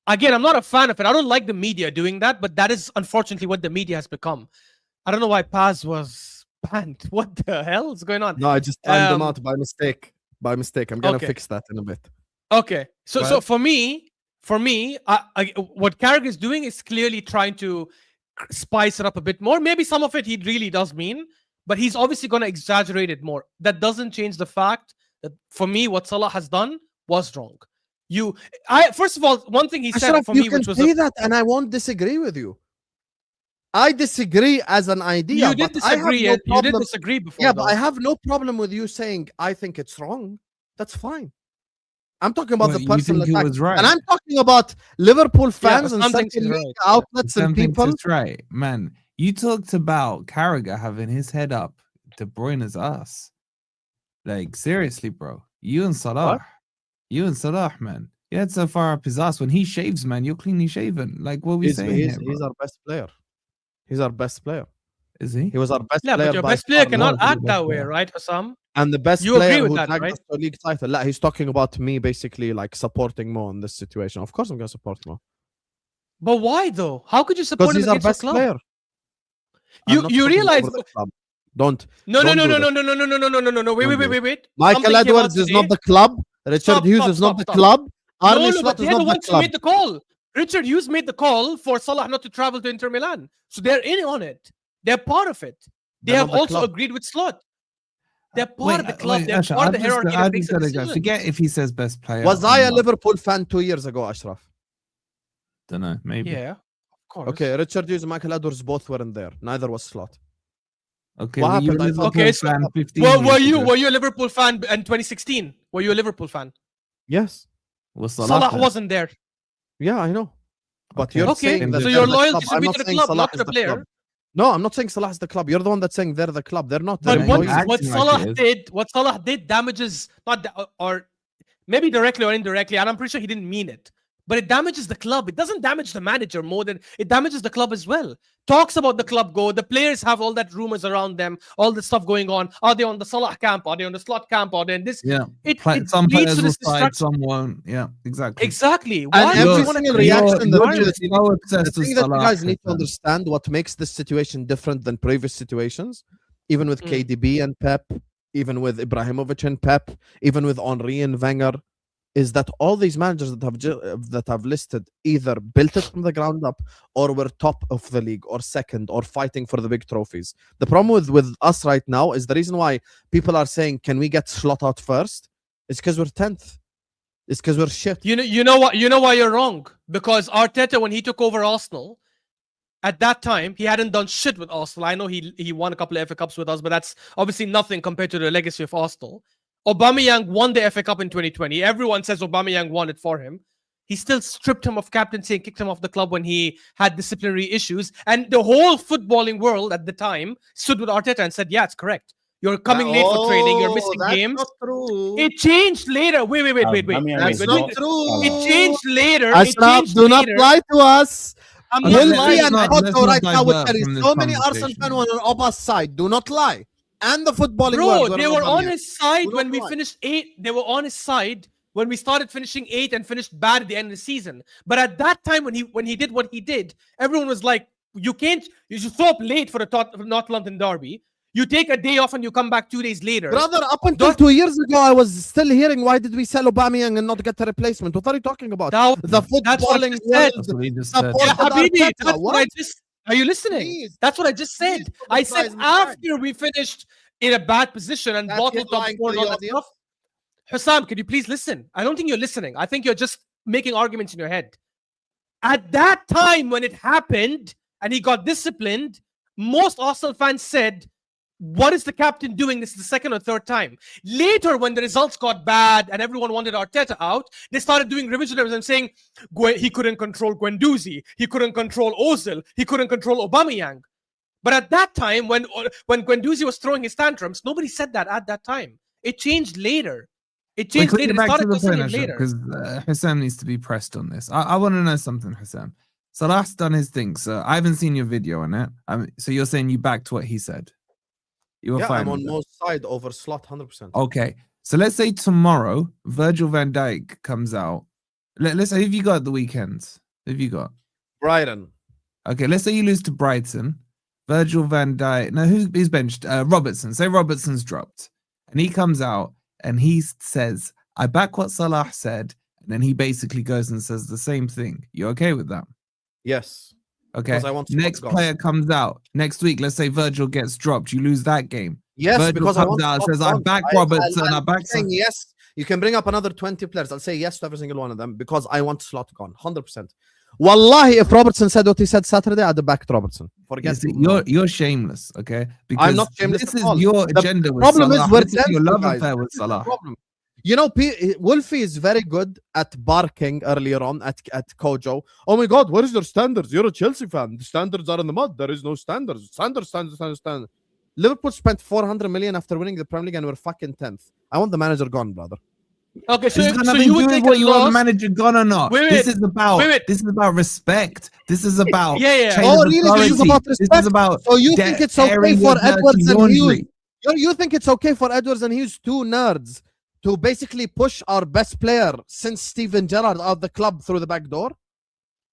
again, I'm not a fan of it. I don't like the media doing that, but that is unfortunately what the media has become. I don't know why Paz was banned. What the hell is going on? No, I just timed them out by mistake. By mistake. I'm gonna fix that in a bit. Okay. So for me, what Carragher is doing is clearly trying to spice it up a bit more. Maybe some of it he really does mean, but he's obviously going to exaggerate it more. That doesn't change the fact that for me, what Salah has done was wrong. First of all, one thing he said for me, which was that, and I won't disagree with you. I disagree as an idea. You did disagree. You did disagree before. Yeah, but I have no problem with you saying I think it's wrong. That's fine. I'm talking about the personal attack, right. And I'm talking about Liverpool fans and certain media outlets and people. That's right, man. You talked about Carragher having his head up De Bruyne's ass. Like seriously, bro. You and Salah, man. You had so far up his ass. When he shaves, man, you're cleanly shaven. Like what we saying here, he's our best player. He's our best player. Is he? He was our best player. Yeah, but your best player cannot act that way, right, Husam? And the best you player agree with who that, dragged right? us to a league title. He's talking about me basically like supporting Mo in this situation. Of course I'm going to support Mo. But why though? How could you support him because he's our against best your player. club? You realize don't. No. Wait. Michael Edwards is not the club. Richard Hughes is not the club. Arne Slot is not the club. Made the call. Richard Hughes made the call for Salah not to travel to Inter Milan. So they're in on it. They're part of it. They have also agreed with Slot. They're part of the club. They're part of the hierarchy that makes the decision. Forget if he says best player. Was I a Liverpool fan 2 years ago, Ashraf? Don't know. Maybe. Yeah, of course. Okay, Richard Hughes and Michael Edwards both weren't there. Neither was Slot. Okay, what happened? Were you a Liverpool fan in 2016? Were you a Liverpool fan? Yes. Was Salah wasn't there. Yeah, I know. But you're saying that so your loyalty should be to the club, not the player. No, I'm not saying Salah's the club. You're the one that's saying they're the club. They're not. But what Salah did damages or maybe directly or indirectly, and I'm pretty sure he didn't mean it. But it damages the club. It doesn't damage the manager more than it damages the club as well. Talks about the club go. The players have all that rumors around them, all the stuff going on. Are they on the Salah camp? Are they on the Slot camp? Are they in this? Yeah. Some players will side, some won't. Yeah, exactly. Exactly. And every single reaction the thing that you guys need to understand what makes this situation different than previous situations, even with KDB and Pep, even with Ibrahimovic and Pep, even with Henry and Wenger, is that all these managers that have listed either built it from the ground up or were top of the league or second or fighting for the big trophies. The problem with us right now is the reason why people are saying, can we get Slot out first? It's because we're 10th. It's because we're shit. You know why you're wrong? Because Arteta, when he took over Arsenal, at that time, he hadn't done shit with Arsenal. I know he won a couple of FA Cups with us, but that's obviously nothing compared to the legacy of Arsenal. Aubameyang won the FA Cup in 2020. Everyone says Aubameyang won it for him. He still stripped him of captaincy and kicked him off the club when he had disciplinary issues. And the whole footballing world at the time stood with Arteta and said, yeah, it's correct. You're coming late for training. You're missing games. Not true. It changed later. Wait. That's not true. It changed later. Do not lie to us. I'm not lying. And Otto right now with so many Arsenal fans on Oba's side. Do not lie. And the footballing world. Bro, they were on his side when we finished 8th. They were on his side when we started finishing 8th and finished bad at the end of the season. But at that time, when he did what he did, everyone was like, you should show up late for the North London derby. You take a day off and you come back 2 days later. Brother, up until 2 years ago, I was still hearing, why did we sell Aubameyang and not get a replacement? What are you talking about? The footballing world. Are you listening? Please. That's what I just said. I said after we finished in a bad position and bottled top 4 and all that stuff. Husam, can you please listen? I don't think you're listening. I think you're just making arguments in your head. At that time when it happened and he got disciplined, most Arsenal fans said, what is the captain doing? This is the second or third time. Later, when the results got bad and everyone wanted Arteta out, they started doing revisionism and saying he couldn't control Guendouzi, he couldn't control Ozil, he couldn't control Aubameyang. But at that time, when Guendouzi was throwing his tantrums, nobody said that at that time. It changed later. It changed later. It started questioning later. Because Husam needs to be pressed on this. I want to know something, Husam. Salah's done his thing, so I haven't seen your video on it. So you're saying you backed what he said? You were fine. I'm on Mo's side over Slot 100%. Okay, so let's say tomorrow Virgil van Dijk comes out. Let's say, who have you got at the weekends? Who have you got? Brighton. Okay, let's say you lose to Brighton. Virgil van Dijk. No, who's benched? Robertson. Say Robertson's dropped. And he comes out and he says, I back what Salah said. And then he basically goes and says the same thing. You okay with that? Yes. Okay. Next player comes out. Next week, let's say Virgil gets dropped. You lose that game. Yes, Virgil because comes out and says, I back Robertson. I back saying yes. You can bring up another 20 players. I'll say yes to every single one of them because I want Slot gone. 100%. Wallahi, if Robertson said what he said Saturday, I'd have backed Robertson. Forget it. You're shameless, okay? Because I'm not shameless. This is your agenda with problem Salah. Is this is your love affair with Salah. Problem. You know, Wolfie is very good at barking earlier on at Kojo. Oh my God, what is your standards? You're a Chelsea fan. The standards are in the mud. There is no standards. Standards. Liverpool spent 400 million after winning the Premier League and we're fucking 10th. I want the manager gone, brother. Okay, so you would take you want the manager gone or not? This is about respect. This is about Oh, really? This is about respect. This is about so you think it's okay for Edwards and Hughes? You think it's okay for Edwards and Hughes, two nerds, to basically push our best player since Steven Gerrard out of the club through the back door?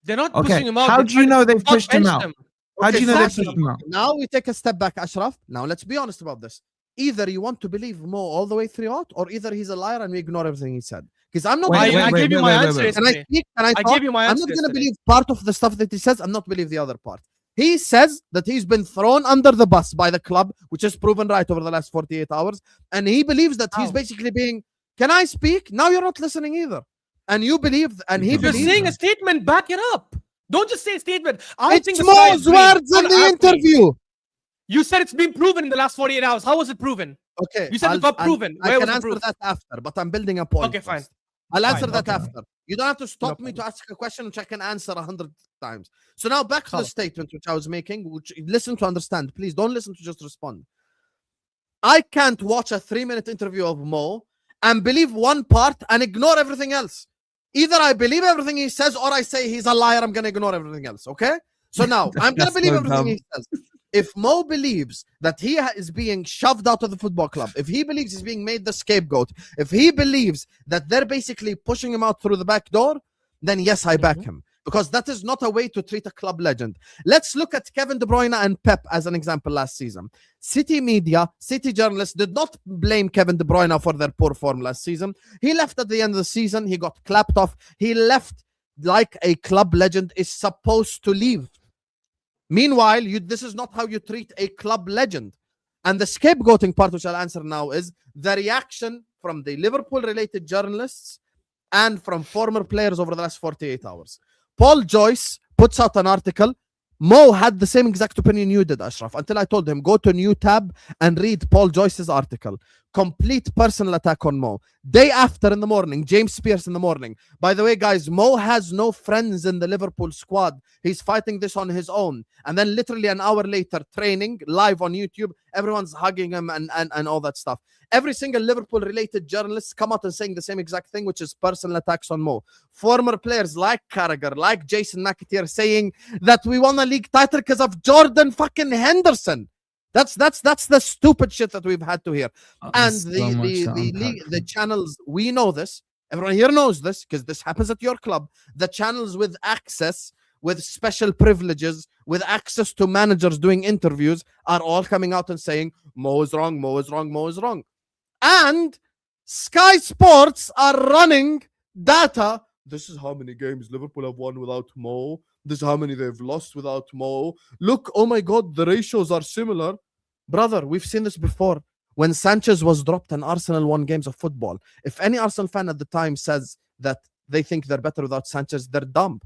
They're not pushing him out. How do you know they've pushed him out? How do you know they've pushed him out? Now we take a step back, Ashraf. Now let's be honest about this. Either you want to believe Mo all the way throughout, or either he's a liar and we ignore everything he said. Because I'm not. I gave you my answer. Can I speak? Can I talk? I gave you my answer. I'm not going to believe part of the stuff that he says. I'm not believe the other part. He says that he's been thrown under the bus by the club, which is proven right over the last 48 hours, and he believes that he's basically being. Can I speak? Now you're not listening either, and you believe, and he believes. You're saying a statement. Back it up. Don't just say a statement. It's Mo's words in the interview. You said it's been proven in the last 48 hours. How was it proven? Okay. You said it got proven. I can answer that after, but I'm building a point. Okay, fine. I'll answer that after. You don't have to stop me to ask a question which I can answer 100 times. So now back to the statement which I was making, which listen to understand. Please don't listen to just respond. I can't watch a 3-minute interview of Mo and believe one part and ignore everything else. Either I believe everything he says or I say he's a liar. I'm going to ignore everything else. Okay? So now I'm going to believe everything he says. If Mo believes that he is being shoved out of the football club, if he believes he's being made the scapegoat, if he believes that they're basically pushing him out through the back door, then yes, I back him. Because that is not a way to treat a club legend. Let's look at Kevin De Bruyne and Pep as an example last season. City media, City journalists did not blame Kevin De Bruyne for their poor form last season. He left at the end of the season. He got clapped off. He left like a club legend is supposed to leave. Meanwhile, this is not how you treat a club legend. And the scapegoating part, which I'll answer now, is the reaction from the Liverpool-related journalists and from former players over the last 48 hours. Paul Joyce puts out an article. Mo had the same exact opinion you did, Ashraf, until I told him, go to new tab and read Paul Joyce's article. Complete personal attack on Mo. Day after in the morning, James Pearce in the morning. By the way, guys, Mo has no friends in the Liverpool squad. He's fighting this on his own. And then literally an hour later, training live on YouTube, everyone's hugging him and all that stuff. Every single Liverpool-related journalist come out and saying the same exact thing, which is personal attacks on Mo. Former players like Carragher, like Jason McAteer saying that we won a league title because of Jordan fucking Henderson. That's the stupid shit that we've had to hear. And the channels, we know this. Everyone here knows this because this happens at your club. The channels with access, with special privileges, with access to managers doing interviews are all coming out and saying, Mo is wrong, Mo is wrong, Mo is wrong. And Sky Sports are running data. This is how many games Liverpool have won without Mo. This is how many they've lost without Mo. Look, oh my God, the ratios are similar. Brother, we've seen this before. When Sanchez was dropped and Arsenal won games of football, if any Arsenal fan at the time says that they think they're better without Sanchez, they're dumb.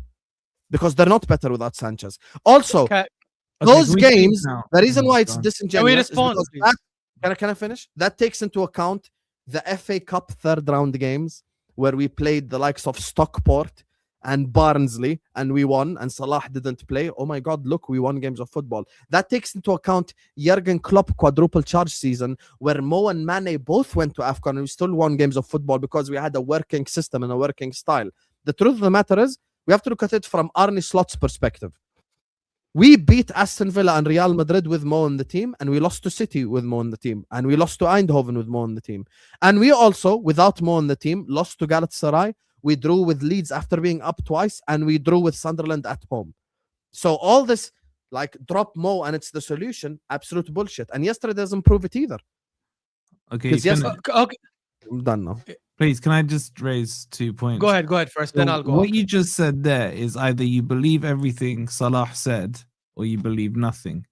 Because they're not better without Sanchez. Also, Those can we keep games, now? the reason why it's Go on. disingenuous is respond, because please? can I finish? That takes into account the FA Cup third round games where we played the likes of Stockport and Barnsley and we won, and Salah didn't play. Oh my God, look, we won games of football. That takes into account Jurgen Klopp quadruple charge season where Mo and Mane both went to AFCON and we still won games of football because we had a working system and a working style. The truth of the matter is, we have to look at it from Arne Slot's perspective. We beat Aston Villa and Real Madrid with Mo on the team, and we lost to City with Mo on the team, and we lost to Eindhoven with Mo on the team. And we also, without Mo on the team, lost to Galatasaray. We drew with Leeds after being up twice, and we drew with Sunderland at home. So all this, like, drop Mo and it's the solution, absolute bullshit. And yesterday doesn't prove it either. Okay, Because yes, Okay, I'm done now. please, can I just raise 2 points? go ahead first, then I'll go. What you just said there is either you believe everything Salah said or you believe nothing,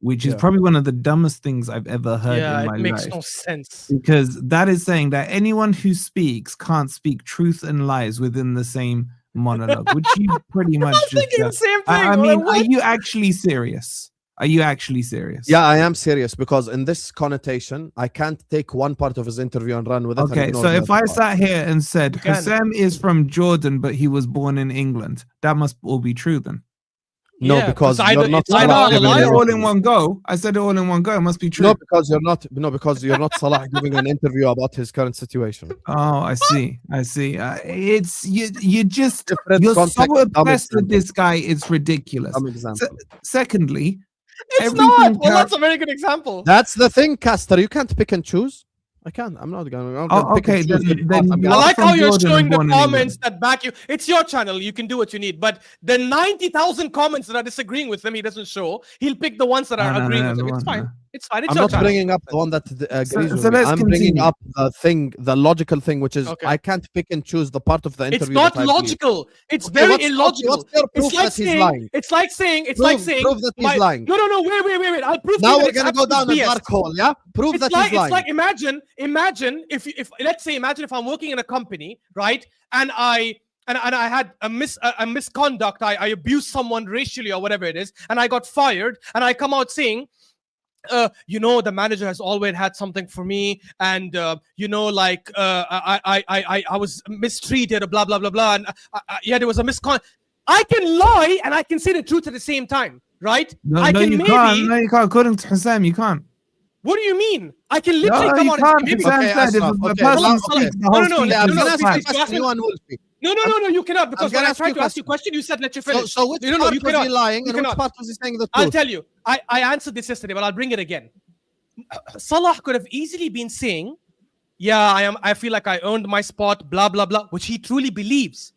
which is Yeah. probably one of the dumbest things I've ever heard Yeah, in my it makes life. no sense. Because that is saying that anyone who speaks can't speak truth and lies within the same monologue, which you pretty much I'm just thinking the said. same thing. I Like, mean, are what? you actually serious? Are you actually serious? Yeah, I am serious because in this connotation, I can't take one part of his interview and run with it. and Okay, ignore so the if other I part. sat here and said You can. Husam is from Jordan, but he was born in England, that must all be true then. No, Yeah, because either- you're not it's either Salah all a giving lie I an said it or- all in interview. one go. I said it all in one go. It must be true. No, because you're not. No, because you're not Salah giving an interview about his current situation. Oh, I see. I see. It's you. You just Different you're context, so dumb obsessed with example. this guy. It's ridiculous. Some example. Secondly, It's everything not. Well, Car- that's a very good example. That's the thing, Caster. You can't pick and choose. I can't. I'm not gonna. Oh, okay, then I you're like from how you're Jordan showing and the born in comments England. that back you. It's your channel. You can do what you need. But the 90,000 comments that are disagreeing with him, he doesn't show. He'll pick the ones that are No, agreeing no, with him. no, It's no. fine. It's fine. It's I'm your not channel. bringing up the one that agrees with so me. let's I'm bringing continue. up the thing, the logical thing, which is Okay. I can't pick and choose the part of the interview. It's not that I believe. logical. It's Okay, very what's illogical. your proof It's like that he's saying. lying? It's like saying. It's Prove, like saying. prove that he's lying. No. Wait. I'll prove. Now to you we're that it's gonna go absolute down a BS. dark hole. Yeah, prove It's that like, he's lying. it's like imagine if let's say imagine if I'm working in a company, right, and I had a misconduct, I abused someone racially or whatever it is, and I got fired, and I come out saying, the manager has always had something for me, and I was mistreated, blah blah blah blah, and there was a I can lie and I can say the truth at the same time, right? No, I can you maybe. can't. No, you can't. According to Husam, you can't. What do you mean? I can literally No, come you on can't. and say, maybe. Husam Okay, said if Ashraf, a okay, person okay. speaks, the No, whole no, speech Yeah, I'm no, gonna no, ask please, you a please, question. you You and Wolfie. No, you cannot, because when gonna I ask tried you to a ask you a question, you said let you finish. So which No, part you was cannot. he lying You and which cannot. part was he saying the truth? I'll tell you. I answered this yesterday, but I'll bring it again. Salah could have easily been saying, "Yeah, I feel like I earned my spot," blah blah blah, which he truly believes,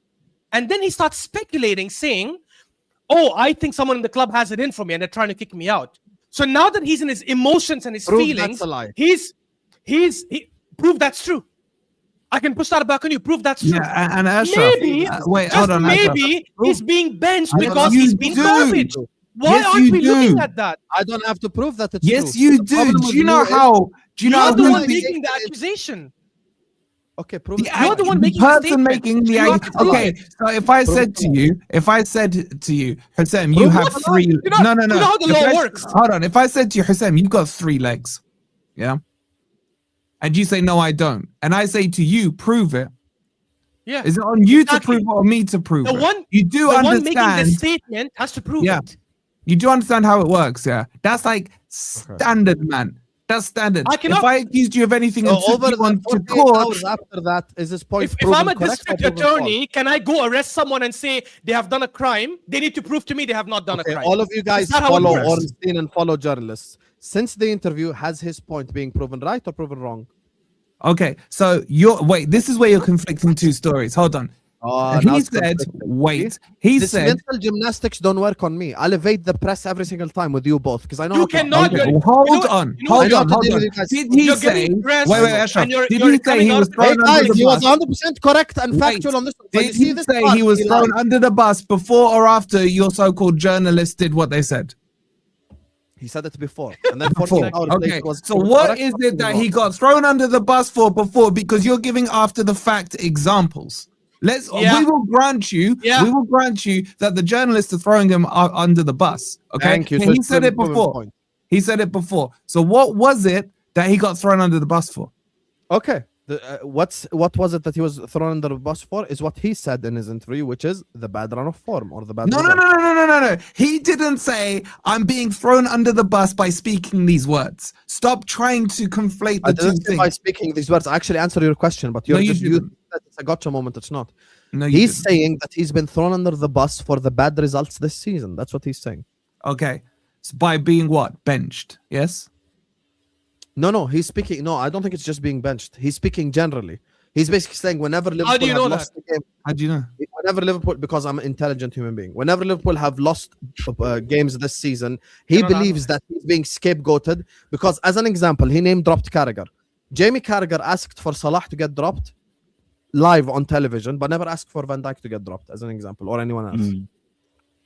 and then he starts speculating, saying, "Oh, I think someone in the club has it in for me, and they're trying to kick me out." So now that he's in his emotions and his Prove feelings, that's a lie. he prove that's true. I can push that back on you. Prove that's true. Yeah, and Ashraf. Maybe, wait, just hold on. Ashraf. maybe he's being benched Yes, because you he's being do. garbage. Why Yes, aren't you we looking do. at that? I don't have to prove that it's Yes, true. you The do. problem Do with you know is- how? Do you know You're the who one the- making the accusation. Okay, prove the it. You're the one making the person statement. making the You have to prove okay. it. So if I Prove said it. to you, Husam, you Prove have it. three. You know- No. you know how the If law I- works. Hold on. If I said to you, Husam, you've got 3 legs, yeah, and you say no, I don't, and I say to you, prove it. Yeah. Is it on you to Exactly. prove it or me to prove The it? one, You do the one making the understand. statement has to prove Yeah. it. You do understand how it works, yeah? That's like standard, man. That's standard. I cannot- If I accused you of anything So and took over you the on to 48 court, hours after that, is this point If proven I'm a correct or district proven false? attorney, can I go arrest someone and say they have done a crime? They need to prove to me they have not done Okay, a crime. all of you guys that how it follow works? Ornstein and follow journalists. Since the interview, has his point being proven right or proven wrong? okay, so this is where you're conflicting 2 stories. Hold on. Oh, now He it's said, conflicting. wait. He This said, mental gymnastics don't work on me. I'll evade the press every single time with you both because I know You how to- cannot. okay, you're- hold you know what- on, you know what- hold I know on, how to hold deal on. with you guys. Did he You're say, getting pressed wait, and Ashraf, you're did coming he say he out was of- thrown Hey under guys, the he was bus? 100% correct and Wait, factual on this one. So you Did see he this say part, he was thrown lied. under the bus before or after your so-called journalist did what they said? He said it before, and then 14 hours Okay, later was so proven what correct is or it that proven he wrong? got thrown under the bus for before? Because you're giving after the fact examples. We will grant you. Yeah. We will grant you that the journalists are throwing him under the bus. Okay. Thank you. And So he it's said a it before. point. He said it before. So what was it that he got thrown under the bus for? Okay. What was it that he was thrown under the bus for? Is what he said in his interview, which is the bad run of form or the bad. No. He didn't say I'm being thrown under the bus by speaking these words. Stop trying to conflate the two things. By speaking these words, I actually answer your question, but you're just using that it's a gotcha moment. It's not. No, he's saying that he's been thrown under the bus for the bad results this season. That's what he's saying. Okay. So by being what? Benched. Yes. No, he's speaking. No, I don't think it's just being benched. He's speaking generally. He's basically saying whenever Liverpool do you know lost the game. How do you know? Whenever Liverpool, because I'm an intelligent human being, whenever Liverpool have lost games this season, he believes that he's being scapegoated because, as an example, he name dropped Carragher. Jamie Carragher asked for Salah to get dropped live on television, but never asked for Van Dijk to get dropped, as an example, or anyone else.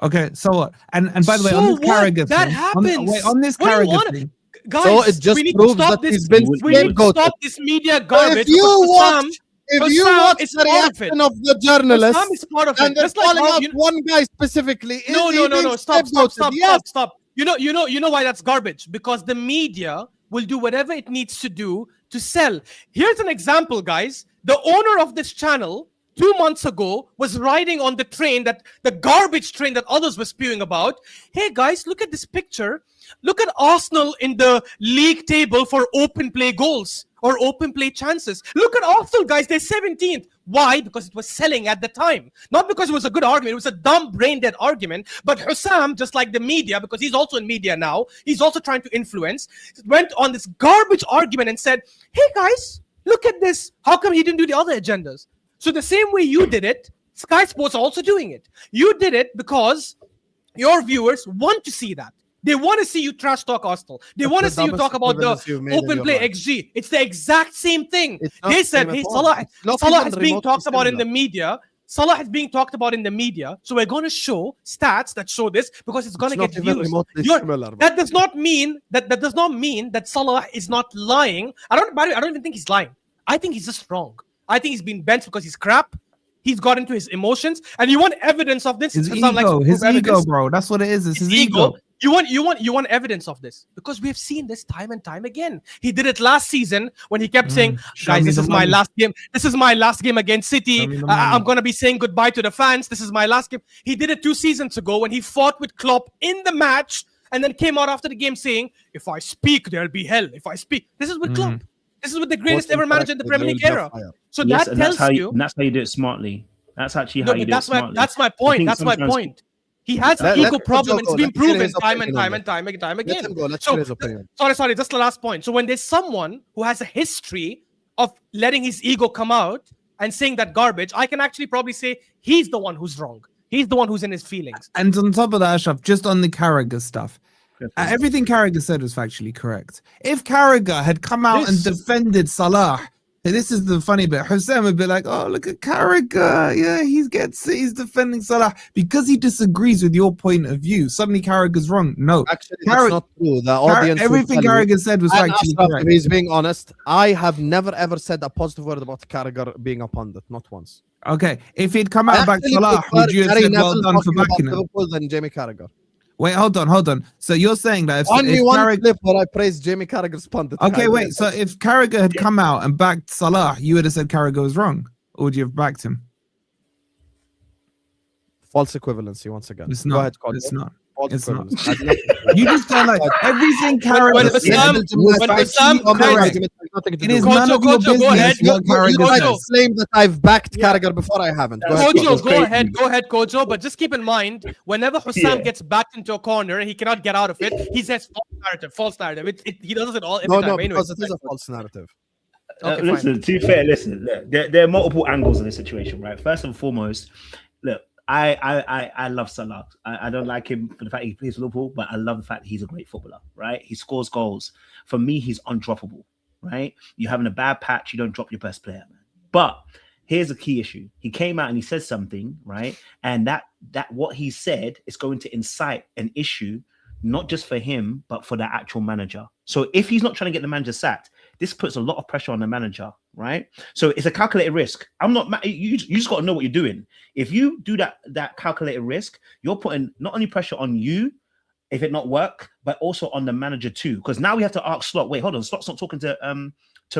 Okay, so what? And by the way, So on this what? Carragher That thing, happens. on this What do you Carragher want? thing, Guys, So it just we need proves to stop that this. he's been We need to scapegoated. stop this media garbage. If you because watch Hussam is the part of it. reaction of the journalists, Hussam is part of and it. they're Just like calling how out you, one guy specifically. no, stop. Yes. You know why that's garbage? Because the media will do whatever it needs to do to sell. Here's an example, guys. The owner of this channel 2 months ago was riding on the train, that the garbage train that others were spewing about. Hey guys, look at this picture. Look at Arsenal in the league table for open play goals or open play chances. Look at Arsenal, guys. They're 17th. Why? Because it was selling at the time. Not because it was a good argument. It was a dumb, brain-dead argument. But Husam, just like the media, because he's also in media now, he's also trying to influence, went on this garbage argument and said, hey guys, look at this. How come he didn't do the other agendas? So the same way you did it, Sky Sports are also doing it. You did it because your viewers want to see that. They want to see you trash talk Arsenal. They want to see you talk about the open play XG. It's the exact same thing. They said, hey, Salah is being talked about in the media. Salah is being talked about in the media. So we're going to show stats that show this because it's going to get views. That does not mean that Salah is not lying. I don't even think he's lying. I think he's just wrong. I think he's been benched because he's crap. He's got into his emotions, and you want evidence of this. His ego, bro. That's what it is. It's his ego. You want evidence of this because we have seen this time and time again. He did it last season when he kept saying, "Guys, this is my last game. This is my last game against City. I'm gonna be saying goodbye to the fans. This is my last game." He did it 2 seasons ago when he fought with Klopp in the match, and then came out after the game saying, "If I speak, there'll be hell. If I speak." This is with Klopp. This is with the greatest ever manager in the Premier League era. So yes, that tells you. That's how you do it smartly. That's actually how you do it smartly. That's my point. That's my point. He has an ego problem. It's been proven time and time again. Let him go. Let's hear his opinion. Sorry. Just the last point. So when there's someone who has a history of letting his ego come out and saying that garbage, I can actually probably say he's the one who's wrong. He's the one who's in his feelings. And on top of that, Ashraf, just on the Carragher stuff, everything Carragher said was factually correct. If Carragher had come out and defended Salah, this is the funny bit. Husam would be like, "Oh, look at Carragher. Yeah, he's defending Salah because he disagrees with your point of view. Suddenly, Carragher's wrong." No, actually, that's not true. The audience, everything Carragher said was factually correct. If he's being honest, I have never ever said a positive word about Carragher being a pundit. Not once. Okay, if he'd come out and back Salah, would you have said well done for backing him? Liverpool than Jamie Carragher. Wait, hold on. So you're saying that if one clip where I praised Jamie Carragher's pundit. Okay, wait. So if Carragher had come out and backed Salah, you would have said Carragher was wrong, or would you have backed him? False equivalency once again. It's not. Go ahead, it's not. It's not. You just sound like everything Carragher said. It is none of your business. Go ahead. You claim that I've backed Carragher before I haven't. Go ahead, Kojo. But just keep in mind, whenever Husam gets backed into a corner and he cannot get out of it, he says false narrative. He does it all every time. Because it is a false narrative. Okay, listen, to be fair, look, there are multiple angles in this situation, right? First and foremost, look, I love Salah. I don't like him for the fact he plays Liverpool, but I love the fact that he's a great footballer, right? He scores goals. For me, he's undroppable, right? You're having a bad patch, you don't drop your best player, man. But here's a key issue. He came out and he said something, right? And that what he said is going to incite an issue, not just for him, but for the actual manager. So if he's not trying to get the manager sacked, this puts a lot of pressure on the manager, right? So it's a calculated risk. I'm not. You just got to know what you're doing. If you do that calculated risk, you're putting not only pressure on you if it not work, but also on the manager too. Because now we have to ask Slot. Wait, hold on. Slot's not talking to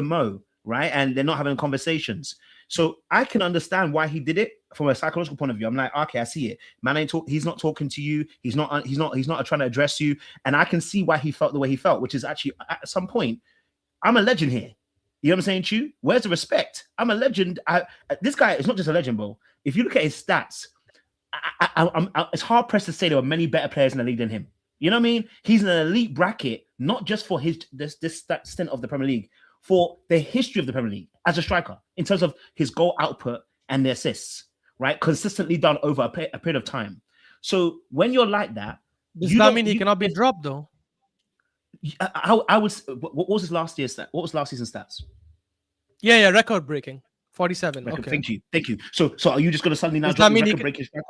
Mo, right? And they're not having conversations. So I can understand why he did it from a psychological point of view. I'm like, okay, I see it. Man ain't he's not talking to you. He's not trying to address you. And I can see why he felt the way he felt, which is actually at some point, I'm a legend here. You know what I'm saying, Chu? Where's the respect? I'm a legend. This guy is not just a legend, bro. If you look at his stats, it's hard pressed to say there are many better players in the league than him. You know what I mean? He's in an elite bracket, not just for this stint of the Premier League, for the history of the Premier League as a striker in terms of his goal output and the assists, right? Consistently done over a period of time. So when you're like that, does that mean he cannot be dropped though? I would. What was his last year's stat? What was last season's stats? Yeah, record breaking, 47. Record, okay, thank you. So are you just going to suddenly now drop record break his record?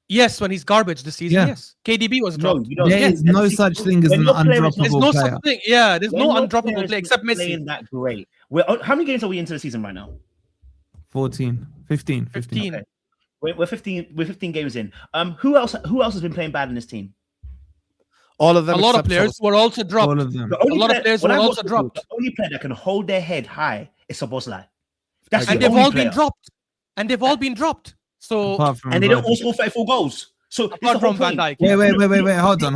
Yes, when he's garbage this season. Yeah. Yes, KDB was dropped. No, there is no such thing as an undroppable There's no player. such thing. Yeah, there's no undroppable player except Messi. Playing that great. How many games are we into the season right now? 15. Okay. We're 15 games in. Who else has been playing bad in this team? All of them. A lot of players were also dropped. All of them. A lot of players were also dropped. The only player that can hold their head high is Szoboszlai. And they've all been dropped. And they've all been dropped. So and they don't all score 34 goals. So apart from Van Dijk. Wait, hold on.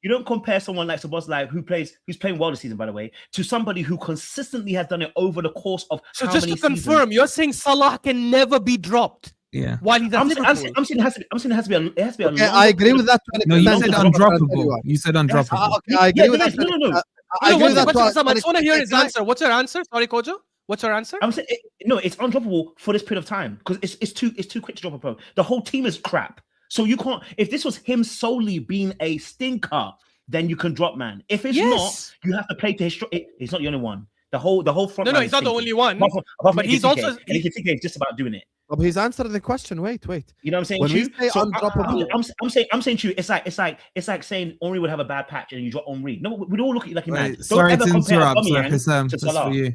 You don't compare someone like Szoboszlai who's playing well this season, by the way, to somebody who consistently has done it over the course of so how just many to confirm, seasons? you're saying Salah can never be dropped. Yeah. While he's at Liverpool. I'm saying it has to be a Okay, I agree with that. No, you said undroppable. You said undroppable. Okay, I agree with that. No. I agree with that. I just want to hear his answer. What's your answer? Sorry, Kojo. What's your answer? I'm saying it's undroppable for this period of time because it's too quick to drop a pro. The whole team is crap. So you can't. If this was him solely being a stinker, then you can drop man. If it's not, you have to play to his. He's not the only one. The whole front. No, he's not the only one. Apart but he's also. And Ekitike is just about doing it. But he's answering the question. Wait. You know what I'm saying? When we say so undroppable, I'm saying to you, it's like saying Henry would have a bad patch and you drop Henry. No, we'd all look at you like a man. Sorry to interrupt, Husam, to just Salah. for you.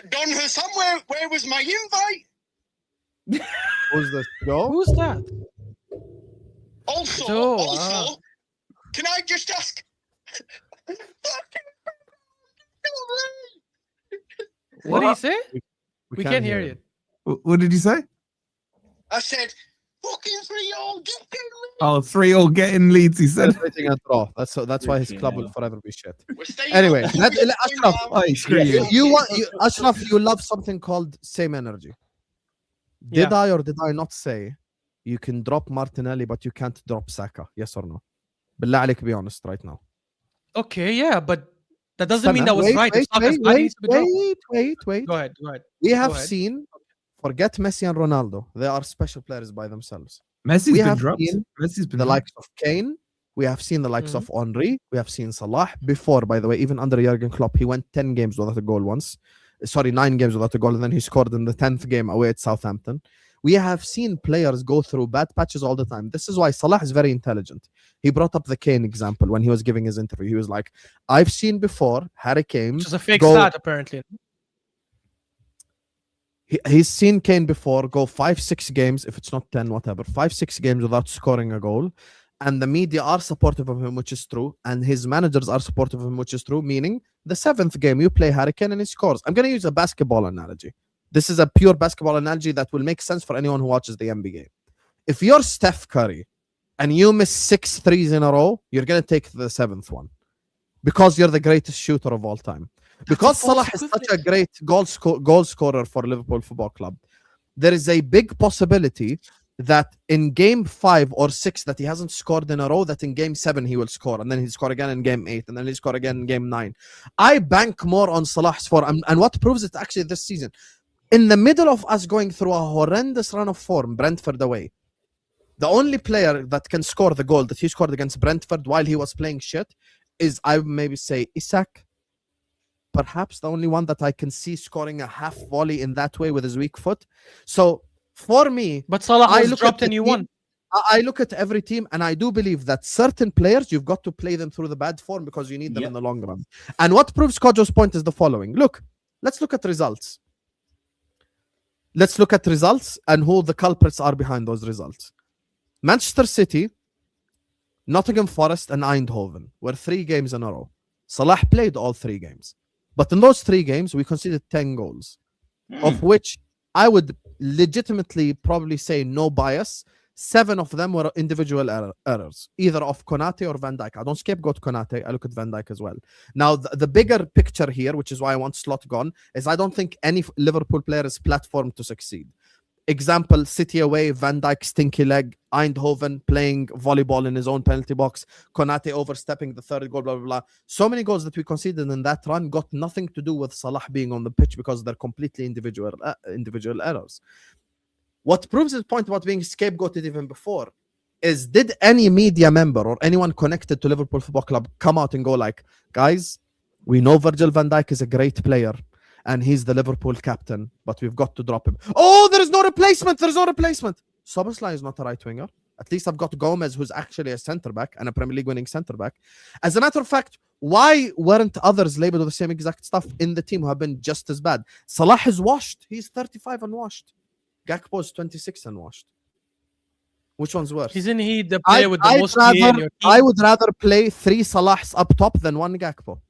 Don Husam, where was my invite? who's the show? Who's that? Also, can I just ask? What did he say? We can't hear you. What did you say? I said, fucking 3-all, get in. Oh, 3-all getting Leeds, he said. Celebrating a draw. That's why his club will forever be shit. We're staying Anyway, on. Ashraf, Oh, screw you. Ashraf, you love something called same energy. Did I or did I not say you can drop Martinelli, but you can't drop Saka? Yes or no? Billah alik, be honest right now. Okay, yeah, but that doesn't mean that was right. Wait. Go ahead. We have seen, forget Messi and Ronaldo. They are special players by themselves. Messi's We been have dropped. seen Messi's been the dropped. likes of Kane. We have seen the likes of Henry. We have seen Salah before, by the way, even under Jurgen Klopp. He went 10 games without a goal once. 9 games without a goal, and then he scored in the 10th game away at Southampton. We have seen players go through bad patches all the time. This is why Salah is very intelligent. He brought up the Kane example when he was giving his interview. He was like, I've seen before Harry Kane. Which is a fake stat, apparently. He's seen Kane before go 5-6 games, if it's not 10, whatever, 5-6 games without scoring a goal. And the media are supportive of him, which is true. And his managers are supportive of him, which is true. Meaning, the 7th game, you play Harry Kane and he scores. I'm going to use a basketball analogy. This is a pure basketball analogy that will make sense for anyone who watches the NBA. If you're Steph Curry and you miss 6 threes in a row, you're going to take the 7th one because you're the greatest shooter of all time. Because Salah is such a great goal scorer for Liverpool Football Club, there is a big possibility that in game 5 or 6 that he hasn't scored in a row, that in game 7 he will score, and then he'll score again in game 8, and then he'll score again in game 9. I bank more on Salah's form, and what proves it actually this season, in the middle of us going through a horrendous run of form, Brentford away, the only player that can score the goal that he scored against Brentford while he was playing shit is, I would maybe say, Isak. Perhaps the only one that I can see scoring a half volley in that way with his weak foot. So for me, but Salah has dropped and you won. I look at every team and I do believe that certain players, you've got to play them through the bad form because you need them in the long run. And what proves Kojo's point is the following. Look, Let's look at results. Let's look at results and who the culprits are behind those results. Manchester City, Nottingham Forest, and Eindhoven were 3 games in a row. Salah played all 3 games. But in those 3 games, we conceded 10 goals, of which I would legitimately probably say, no bias, 7 of them were individual errors, either of Konate or Van Dijk. I don't scapegoat Konate, I look at Van Dijk as well. Now, the bigger picture here, which is why I want Slot gone, is I don't think any Liverpool player is platformed to succeed. Example, City away, Van Dijk stinky leg, Eindhoven playing volleyball in his own penalty box, Konate overstepping the 3rd goal, blah, blah, blah. So many goals that we conceded in that run got nothing to do with Salah being on the pitch because they're completely individual errors. What proves his point about being scapegoated even before is, did any media member or anyone connected to Liverpool Football Club come out and go like, guys, we know Virgil van Dijk is a great player and he's the Liverpool captain, but we've got to drop him. Oh, there is no replacement. There's no replacement. Szoboszlai is not a right winger. At least I've got Gomez, who's actually a centre back and a Premier League winning centre back. As a matter of fact, why weren't others labeled with the same exact stuff in the team who have been just as bad? Salah is washed. He's 35 and washed. Gakpo is 26 and washed. Which one's worse? Isn't he the player with the most PA in your team? I would rather play 3 Salahs up top than 1 Gakpo.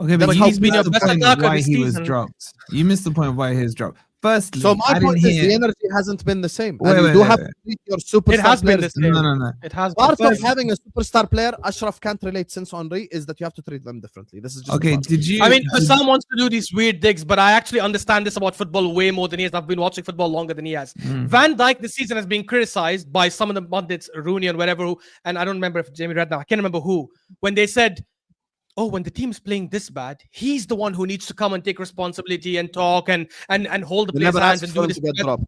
Okay, but he's you been missed your the best point of attacker why this he was season. dropped. You missed the point of why he was dropped. Firstly, So my I didn't point is hear... the energy hasn't been the same. Wait, And wait, you do wait, have wait. to treat your superstar It has been players. the same. No. It has Part been. of having a superstar player, Ashraf can't relate since Henry, is that you have to treat them differently. This is just Okay, part. did you... I mean, did- Husam wants to do these weird digs, but I actually understand this about football way more than he has. I've been watching football longer than he has. Van Dijk this season has been criticized by some of the pundits, Rooney and whatever, and I don't remember if Jamie Redknapp, I can't remember who, when they said, oh, when the team's playing this bad, he's the one who needs to come and take responsibility and talk and hold the They players' never hands asked and for do him this. to get dropped.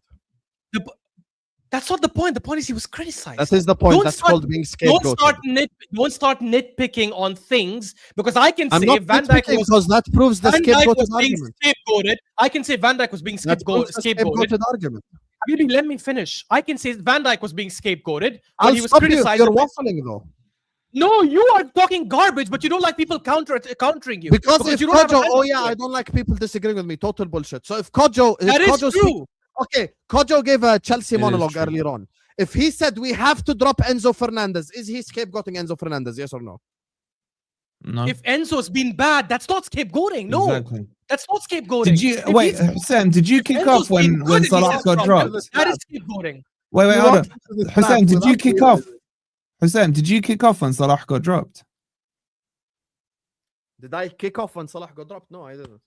That's not the point. The point is he was criticized. That is the point. Don't That's start- called being scapegoated. Don't start nitpicking on things, because I can I'm say not Van Dijk nitpicking was because that proves the Van Dijk scapegoated was being argument. scapegoated. I can say Van Dijk was being That proves the scapegoated. scapegoated argument. Habibi, let me finish. I can say Van Dijk was being scapegoated, but I'll he was stop you if criticized. you're waffling though. No, you are talking garbage, but you don't like people countering you. Because if you don't have a Kojo, hand oh to yeah, it. I don't like people disagreeing with me. Total bullshit. So if Kojo, That is true. Okay, Kojo gave a Chelsea It is monologue true. earlier on. If he said we have to drop Enzo Fernandez, is he scapegoating Enzo Fernandez? Yes or no? No. If Enzo's been bad, that's not scapegoating. No, Exactly. that's not scapegoating. Did you... If Wait, he's- Sam, did you kick Enzo's off been when good, Salah he's got not dropped? That is scapegoating. Wait, You hold on. rocked into this Husam, trap did you without kick off? realizing. Husam, did you kick off when Salah got dropped? Did I kick off when Salah got dropped? No, I didn't.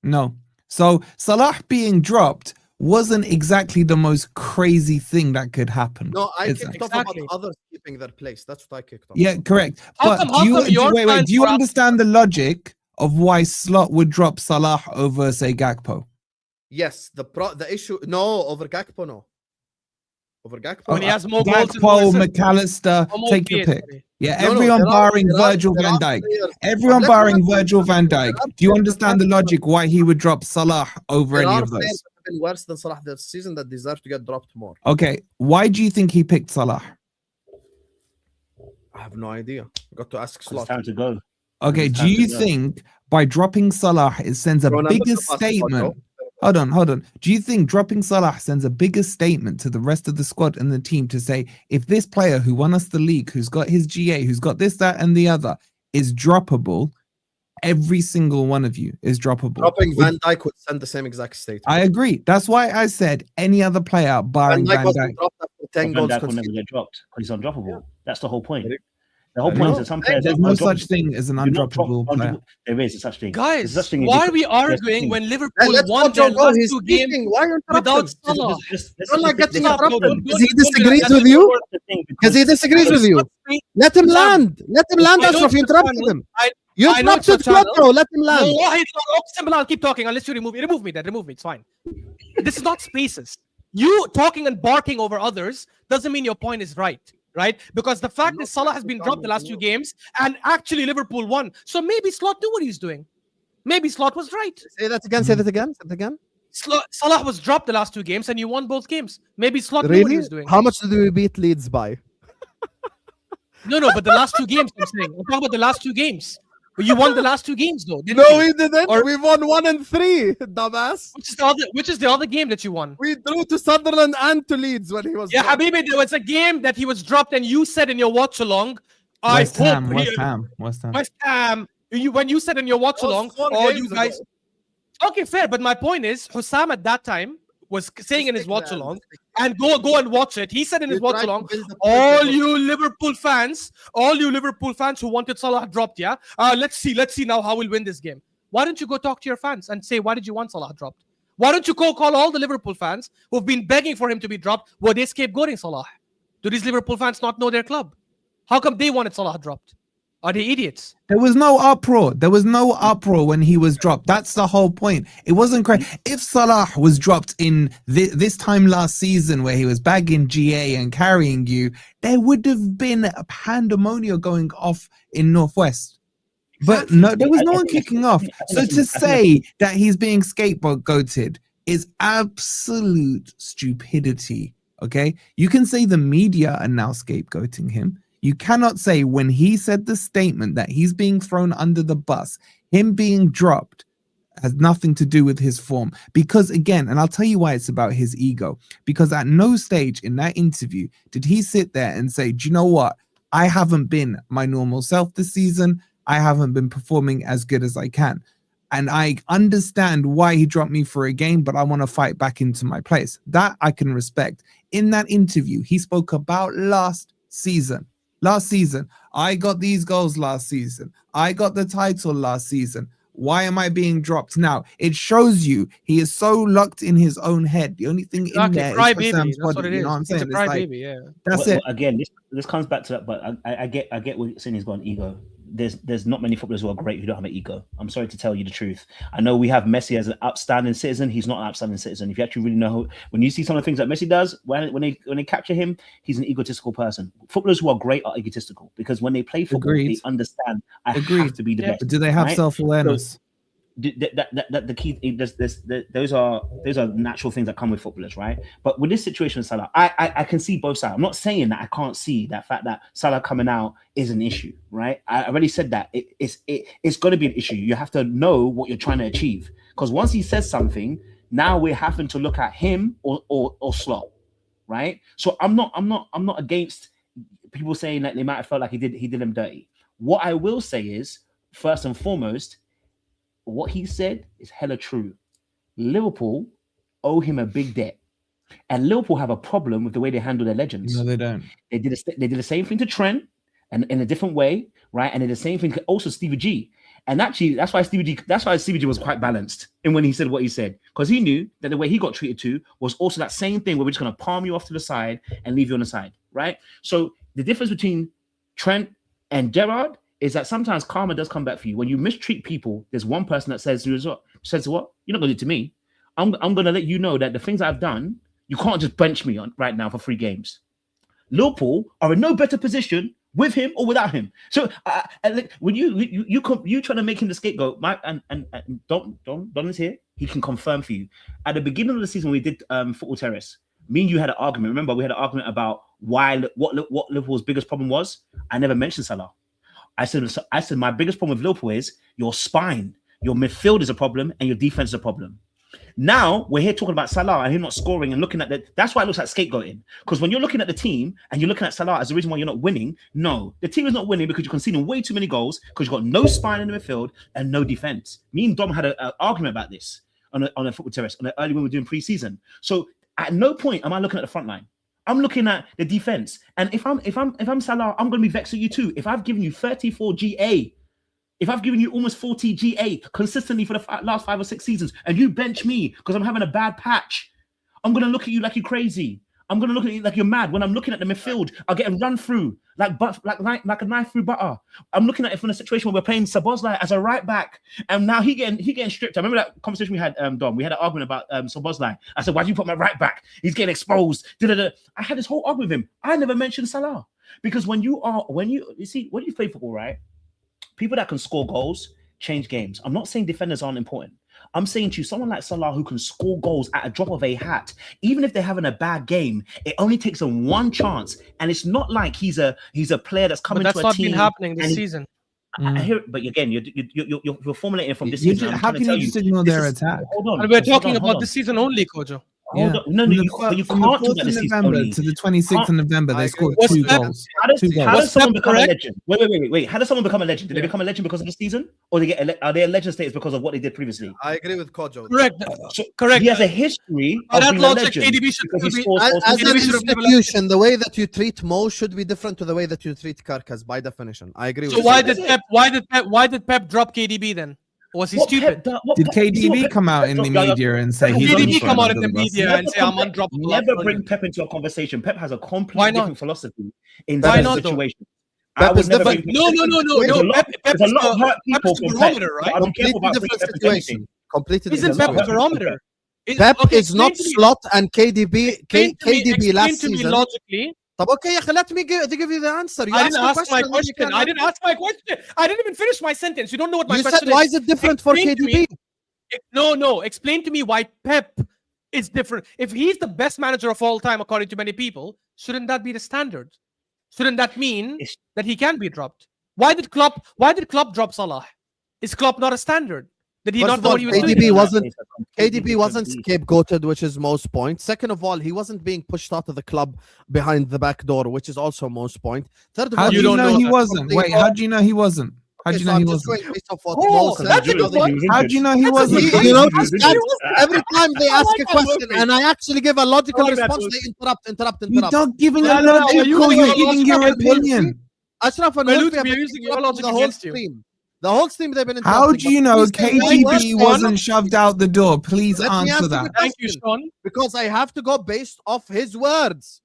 No. So Salah being dropped wasn't exactly the most crazy thing that could happen. No, I It's- kicked off Exactly. about others keeping their place. That's what I kicked off. Yeah, correct. How But come- do how you come your wait, fans do you were up- understand the logic of why Slot would drop Salah over, say, Gakpo? Yes, the issue. No, over Gakpo, no. Over Gakpo. When he has more goals and more Gakpo, assists. McAllister, Or more take your PAs, pick. sorry. Yeah, No, no, everyone there are- barring there are- Virgil there van are Dijk. players- Everyone But let me barring answer Virgil the van question. Dijk. There are Do you players understand the that- logic why he would drop Salah over There any are of players those? that have been worse than Salah this season that deserve to get dropped more. Okay, why do you think he picked Salah? I have no idea. Got to ask It's Slot. time to go. Okay, It's do time to you go. think by dropping Salah it sends a Throw numbers bigger to pass the ball, statement? Joe. Hold on. Do you think dropping Salah sends a bigger statement to the rest of the squad and the team to say, if this player who won us the league, who's got his GA, who's got this, that, and the other, is droppable, every single one of you is droppable? Dropping Van Dijk would send the same exact statement. I agree. That's why I said any other player barring Van Dijk Van wasn't Dijk. dropped after 10 Van goals Dijk will never conceded. get dropped because he's undroppable. That's the whole point. Correct. The whole I point know. is that some players There's are no undroppable. such thing as an You're not undroppable drop- player. There is such thing. Guys, There's such thing in why are different- we there's such arguing thing. when Liverpool Let's won Kojo their go. last He's 2 games speaking. Why are you without interrupting? Salah? Don't like getting Stop, interrupted. don't- Because he don't do that. disagrees That's with not you? what- Because he disagrees with you. Let him land. Let him land, I know Ashraf. You it's your interrupted channel. him. I- You I know it's interrupted your channel. Quattro. Let him land. No, it's not. Simple, I'll keep talking unless you remove me. Remove me then. Remove me. It's fine. This is not spaces. You talking and barking over others doesn't mean your point is right. Right? Because the fact is Salah has been dropped the last 2 games and actually Liverpool won. So maybe Slot knew what he's doing. Maybe Slot was right. Say that again. Say that again. Say that again. Salah was dropped the last 2 games and you won both games. Maybe Slot knew what he Really? was doing. How much did we beat Leeds by? No, but the last 2 games, I'm saying. I'm talking about the last 2 games. But you won the last 2 games though, didn't No, you? we didn't. Or- We won 1 and 3, dumbass. Which is the other game that you won? We drew to Sunderland and to Leeds when he was. Yeah, dropped. Habibi, there was a game that he was dropped, and you said in your watch along, West Ham. West Ham. When you said in your watch That was along, 4 all games you guys. ago. Okay, fair. But my point is, Husam at that time was saying in his Stick watch man, along, stick. and go and watch it. He said in his You watch tried to along, build the all pressure. you Liverpool fans who wanted Salah dropped, yeah. Let's see now how we'll win this game. Why don't you go talk to your fans and say, why did you want Salah dropped? Why don't you go call all the Liverpool fans who've been begging for him to be dropped? Were they scapegoating Salah? Do these Liverpool fans not know their club? How come they wanted Salah dropped? Are they idiots? There was no uproar. There was no uproar when he was dropped. That's the whole point. It wasn't crazy. If Salah was dropped in this time last season where he was bagging GA and carrying you, there would have been a pandemonium going off in Northwest. But no, there was no one kicking off. So to say that he's being scapegoated is absolute stupidity. Okay? You can say the media are now scapegoating him. You cannot say when he said the statement that he's being thrown under the bus, him being dropped has nothing to do with his form. Because again, and I'll tell you why it's about his ego. Because at no stage in that interview did he sit there and say, do you know what? I haven't been my normal self this season. I haven't been performing as good as I can. And I understand why he dropped me for a game, but I want to fight back into my place. That I can respect. In that interview, he spoke about last season. Last season, I got these goals last season. I got the title last season. Why am I being dropped now? It shows you he is so locked in his own head. The only thing in there is Husam's body. You know what I'm saying? It's a crybaby, yeah. That's it. Again, this comes back to that, but I get what you're saying. He's got an ego. There's not many footballers who are great who don't have an ego. I'm sorry to tell you the truth. I know we have Messi as an outstanding citizen. He's not an outstanding citizen. If you actually really know when you see some of the things that Messi does, when they capture him, he's an egotistical person. Footballers who are great are egotistical because when they play football, they understand I have to be the best. But do they have self-awareness? So, the key those are natural things that come with footballers, right? But with this situation with Salah, I can see both sides. I'm not saying that I can't see that fact that Salah coming out is an issue, right? I already said that it's going to be an issue. You have to know what you're trying to achieve, because once he says something, now we're having to look at him or Slot, right? So I'm not against people saying that they might have felt like he did them dirty. What I will say is, first and foremost, what he said is hella true. Liverpool owe him a big debt, and Liverpool have a problem with the way they handle their legends. No, they don't. They did the same thing to Trent, and in a different way, right? And they did the same thing to also Stevie G. And actually, that's why Stevie G was quite balanced in when he said what he said, because he knew that the way he got treated too was also that same thing where we're just going to palm you off to the side and leave you on the side, right? So the difference between Trent and Gerrard is that sometimes karma does come back for you. When you mistreat people, there's one person that says what? You're not going to do it to me. I'm going to let you know that the things I've done, you can't just bench me on right now for 3 games. Liverpool are in no better position with him or without him. So when you trying to make him the scapegoat, and Don is here, he can confirm for you. At the beginning of the season, we did Football Terrace. Me and you had an argument. Remember, we had an argument about what Liverpool's biggest problem was. I never mentioned Salah. I said my biggest problem with Liverpool is your spine. Your midfield is a problem and your defense is a problem. Now we're here talking about Salah and him not scoring and looking at that. That's why it looks like scapegoating. Because when you're looking at the team and you're looking at Salah as the reason why you're not winning, no, the team is not winning because you're conceding way too many goals because you've got no spine in the midfield and no defense. Me and Dom had an argument about this on a Football Terrace early when we were doing pre-season. So at no point am I looking at the front line. I'm looking at the defense, and if I'm Salah, I'm going to be vexed at you too. If I've given you 34 GA, if I've given you almost 40 GA consistently for the last 5 or 6 seasons, and you bench me because I'm having a bad patch, I'm going to look at you like you're crazy. I'm going to look at you like you're mad. When I'm looking at the midfield, I'll get run through like a knife through butter. I'm looking at it from a situation where we're playing Szoboszlai as a right back, and now he getting stripped. I remember that conversation we had, Dom. We had an argument about Szoboszlai. I said, "Why do you put my right back? He's getting exposed." I had this whole argument with him. I never mentioned Salah because when you play football, right? People that can score goals change games. I'm not saying defenders aren't important. I'm saying to you, someone like Salah who can score goals at a drop of a hat, even if they're having a bad game, it only takes them one chance, and it's not like he's a player that's coming to a team. That's not been happening this season. I hear it, but again, you're formulating it from this You season. just- I'm how trying to can tell you you, just ignore this their is- attack? Hold on, And we're hold talking on, about hold on. this season only, Kojo. Hold on. No, From you the can't talk from about the 4th this of season November only. to the 26th of November, I they agree scored with 2 Pep. goals. How does 2 goals. how Was does someone Pep become a correct? legend? Wait. How does someone become a legend? Did they become a legend because of the season, or are they a legend status because of what they did previously? I agree with Kojo. Correct. So Correct. he has a history By of that being a logic, legend KDB should because he still be- scores As, goals. as an KDB should have never left institution, the way that you treat Mo should be different to the way that you treat Karkas by definition. I agree So with why you. did Pep drop KDB then? Or was he What stupid? Did KDB come out in the media and say he's KDB not come out under in the the bus? media and say I'm undroppable? Never bring Pep into a conversation. Pep has a Why completely not? different philosophy in Why certain not, though? situations. Pep I would is never different. bring No. Pep There's a lot of hurt Pep people is the from Pep. barometer, right? I'd be careful Completely about different bringing Pep into anything. situation. Completely Isn't different Pep the situation. barometer? Pep Okay, is not explain to me- Slot and KDB. KDB last explain to me season. logically. طب okay, يا أخي, let me give you the answer. You I asked didn't the ask my then you question. can I didn't answer. ask my question. I didn't even finish my sentence. You don't know what my You question said why is. is it different for Explain to KDB? me. No. Explain to me why Pep is different. If he's the best manager of all time, according to many people, shouldn't that be the standard? Shouldn't that mean It's- that he can be dropped? Why did Klopp drop Salah? Is Klopp not a standard? Did he First not of know all, what he was KDB doing? wasn't- It's a completely KDB wasn't different scapegoated, which is most point. Second of all, he wasn't being pushed out of the club behind the back door, which is also most point. Third of How all, do you you don't know know he that. wasn't? Wait, how do you know he wasn't? How do Okay, you so know he I'm just wasn't? going based off what Oh, Mo said. that's a You know, good one. How do you know he wasn't? You That's know, a these good guys, one. every time they ask like a that question logic. and I actually give a logical I like that response, logic. they interrupt. You're not giving No, a no, no, logical, you you're are giving your logical. opinion. Ashraf and Well, Wolfie to have be been using your interrupting logic the whole against you. stream. The whole stream they've been How interrupting. do you but know please say why KDB Wolfie- wasn't shoved out the door? Please Let me answer answer that. the Thank you, question. Sean. Because I have to go based off his words.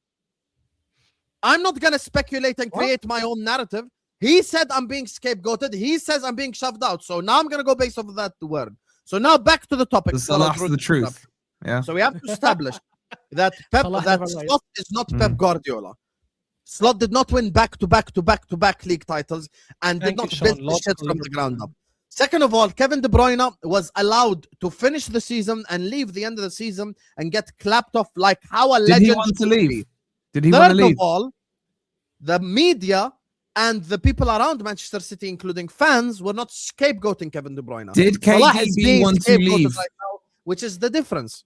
I'm not going to speculate and create my own narrative. He said I'm being scapegoated. He says I'm being shoved out. So now I'm going to go based off of that word. So now back to the topic. The Salah's the truth. Yeah. So we have to establish that Salah never lies. Slot is not Pep Guardiola. Slot did not win back-to-back league titles and Thank did you, not Sean. build the Logical shit from the Liverpool. ground up. Second of all, Kevin De Bruyne was allowed to finish the season and leave the end of the season and get clapped off like how a Did legend he want to should leave? be. Did he want to Third leave? of all, the media and the people around Manchester City, including fans, were not scapegoating Kevin De Bruyne. Did Salah is KDB being want to scapegoated leave? right now, which is the difference.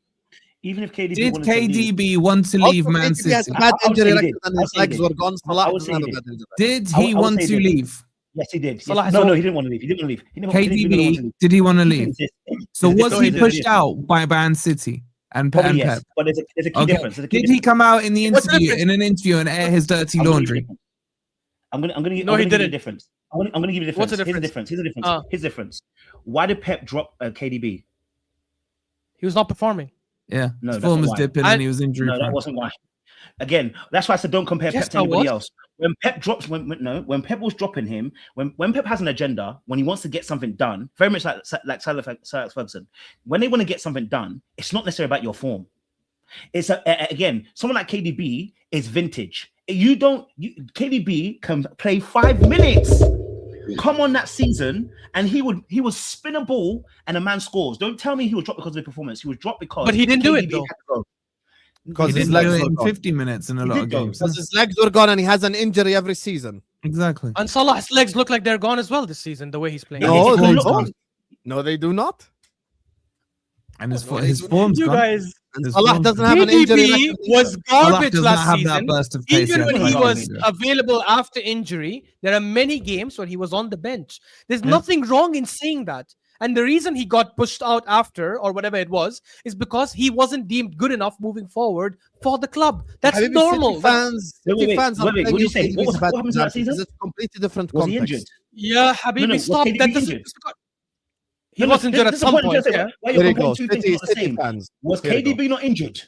Even if KDB Did wanted to leave, KDB want to Also, leave Man KDB has City? a bad I would injury say he record did. and I would his say he legs did. were gone. Salah I would doesn't say have he a did. bad injury. Did I he would want say to he did. leave? yes, he did. Salah Yes. has No, all- he didn't want to leave. He didn't want to leave. He didn't want to KDB, leave. did he want to He leave? didn't exist. So There's a was difference. he There's a pushed difference. out by Man City and Probably Pep? yes, but there's a key Okay. difference. There's a key Did he difference. come out in the What's the interview difference? in an interview and air his dirty I'm gonna give you laundry? the difference. I'm gonna No, he give you the didn't. difference. I'm gonna give you the difference. What's the Here's the difference? difference. Here's the difference. Why did Pep drop KDB? He was not performing. Yeah, No, his that's form not was why. dipping and he was injury No, that prone. wasn't why. Again, that's why I said don't compare Yes, Pep to that anybody was. else. When Pep drops, when Pep was dropping him, when Pep has an agenda, when he wants to get something done, very much like Sir Alex Ferguson, when they want to get something done, it's not necessarily about your form. It's again, someone like KDB is vintage. KDB can play 5 minutes. Come on that season, and he was spin a ball and a man scores. Don't tell me he was dropped because of the performance. He was dropped because. But he didn't do it, KDB though. had to go. Because He his didn't do legs it were in gone. 50 minutes in a He lot did of though. games. Because his legs were gone and he has an injury every season. Exactly. And Salah's legs look like they're gone as well this season, the way he's playing. No, No, his they form's don't. gone. No, they do not. And his, No, his they- form's You gone. guys, And His Salah form's doesn't gone. have an injury KDB record. was Salah garbage does last not have that season. burst of pace. Even he had when he 5 was years ago. available after injury, there are many games when he was on the bench. There's Yeah. nothing wrong in saying that. And the reason he got pushed out after, or whatever it was, is because he wasn't deemed good enough moving forward for the club. That's Habibi, normal. City fans, Wait, City fans are what telling did you you say? KDB What is a bad happened to that example season? because it's a completely different Was he context. injured? Yeah, Habibi, was stop. KDB That doesn't. injured? He was injured at This is the some point I'm point. trying to say. Yeah. Why you're Here you comparing go. two things City, not the City same? fans. Was Here you go. KDB not injured?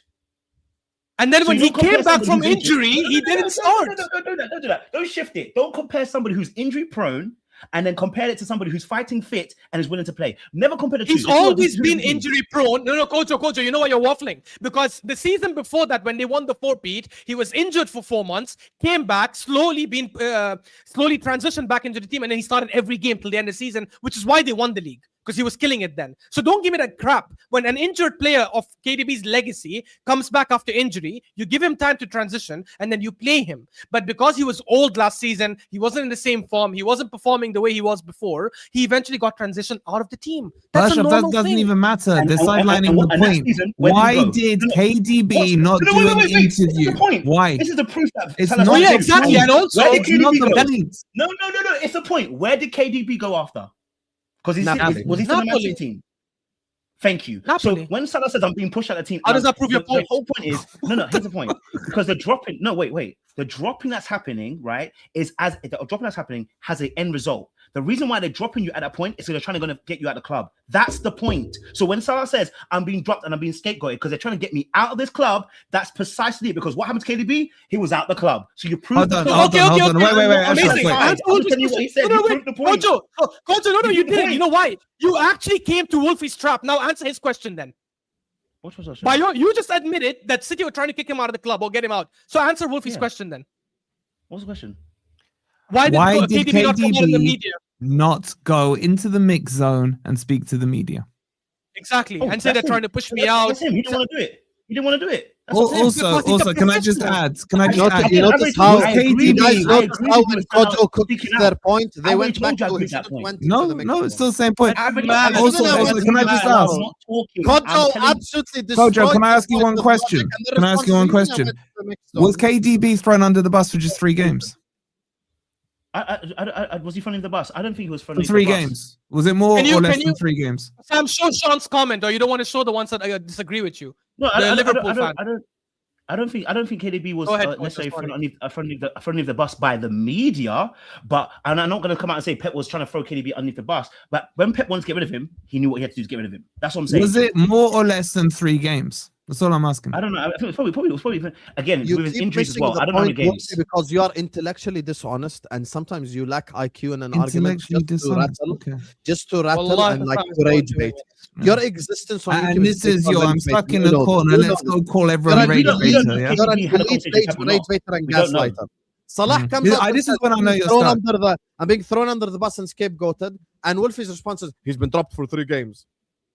And then So when you he don't compare came back somebody from who's injured. injury, he didn't start. Don't do that. Don't do that. Don't shift it. Don't compare somebody who's injury prone and then compare it to somebody who's fighting fit and is willing to play. Never compare the two. He's They're two always different been things. injury prone. No, Kojo, you know why you're waffling? Because the season before that, when they won the 4-peat, he was injured for 4 months, came back, slowly transitioned back into the team, and then he started every game till the end of the season, which is why they won the league. because he was killing it then. So don't give me that crap. When an injured player of KDB's legacy comes back after injury, you give him time to transition and then you play him. But because he was old last season, he wasn't in the same form, he wasn't performing the way he was before, he eventually got transitioned out of the team. That's a Ashraf, normal that doesn't thing. even matter. And- They're and- sidelining and- the and that point. season, where did he Why go? did No, no. KDB not No, do wait, an wait. This is interview? the point. Why? This is the proof that It's Salah not said yeah, it's exactly. wrong. And also, Where did It's not KDB the go? point. No. It's the point. Where did KDB go after? Because Napoli. was he still in the Man City Napoli. team? Thank you. Napoli. So when Salah says I'm being pushed out of the team, How does that prove your the point? whole point is no. Here's the point. Because the dropping, no, wait. The dropping that's happening, right, is as the dropping that's happening has an end result. The reason why they're dropping you at that point is because they're trying to get you out of the club. That's the point. So when Salah says I'm being dropped and I'm being scapegoated because they're trying to get me out of this club, that's precisely it. Because what happened to KDB? He was out the club. So you prove Hold the on, point. hold on. Wait. Amazing. Ashraf, wait. Answer I'm just telling you what he said. No, You wait. proved the point. Kojo, no, you proved the didn't. point. You know why? You actually came to Wolfie's trap. Now answer his question then. What was that? You just admitted that City were trying to kick him out of the club or get him out. So answer Wolfie's Yeah. question then. What was the question? Why did KDB not come out of the media? Not go into the mix zone and speak to the media? Exactly. Oh, And say they're that's trying him. to push me out. That's him. He didn't want to do it. He didn't want to do it. That's what I'm saying. Also, can I just add? Can I just add? You notice how I agree with you. I agree how with when you, Salah Kojo cooked speaking their out. point, they I went already back told you to I agree with that point. went into No, the mix no, zone. it's still the same point. Man, Also, no, can I just I'm ask? not talking. Kojo I'm telling you. absolutely destroyed. Kojo, can I ask you the one project question? and the Can I ask you one responsibility question? went to the mix zone. Was KDB thrown under the bus for just 3 games? Was he front of the bus? I don't think he was front For of the 3 bus. games? Was it more Can you- or less can than you- 3 games? Sam, show Sean's comment, or you don't want to show the ones that disagree with you. No, The Liverpool fan. I don't think KDB was Go ahead, Kojo, necessarily sorry. front of the bus by the media, and I'm not going to come out and say Pep was trying to throw KDB underneath the bus. But when Pep wanted to get rid of him, he knew what he had to do to get rid of him. That's what I'm saying. Was it more or less than 3 games? That's all I'm asking. I don't know. I think it was probably again You with his keep injuries as missing well. the I don't know how many point, games. Wolfie, because you are intellectually dishonest, and sometimes you lack IQ in an argument Intellectually just to rattle Wallah, and like Sam, to rage Kojo. bait. Your existence on YouTube And this is based on I'm rage stuck baiting. in You a know corner. this. Let's You know go call We everyone don't- rage we don't baiter. know. Yeah. You're an We had a elite conversation, rage have we not? baiter and We don't know. gaslighter. Salah Mm. comes Yeah, up and this is says, when I know you're I'm being thrown under the bus and scapegoated. And Wolfie's response is, he's been dropped for 3 games.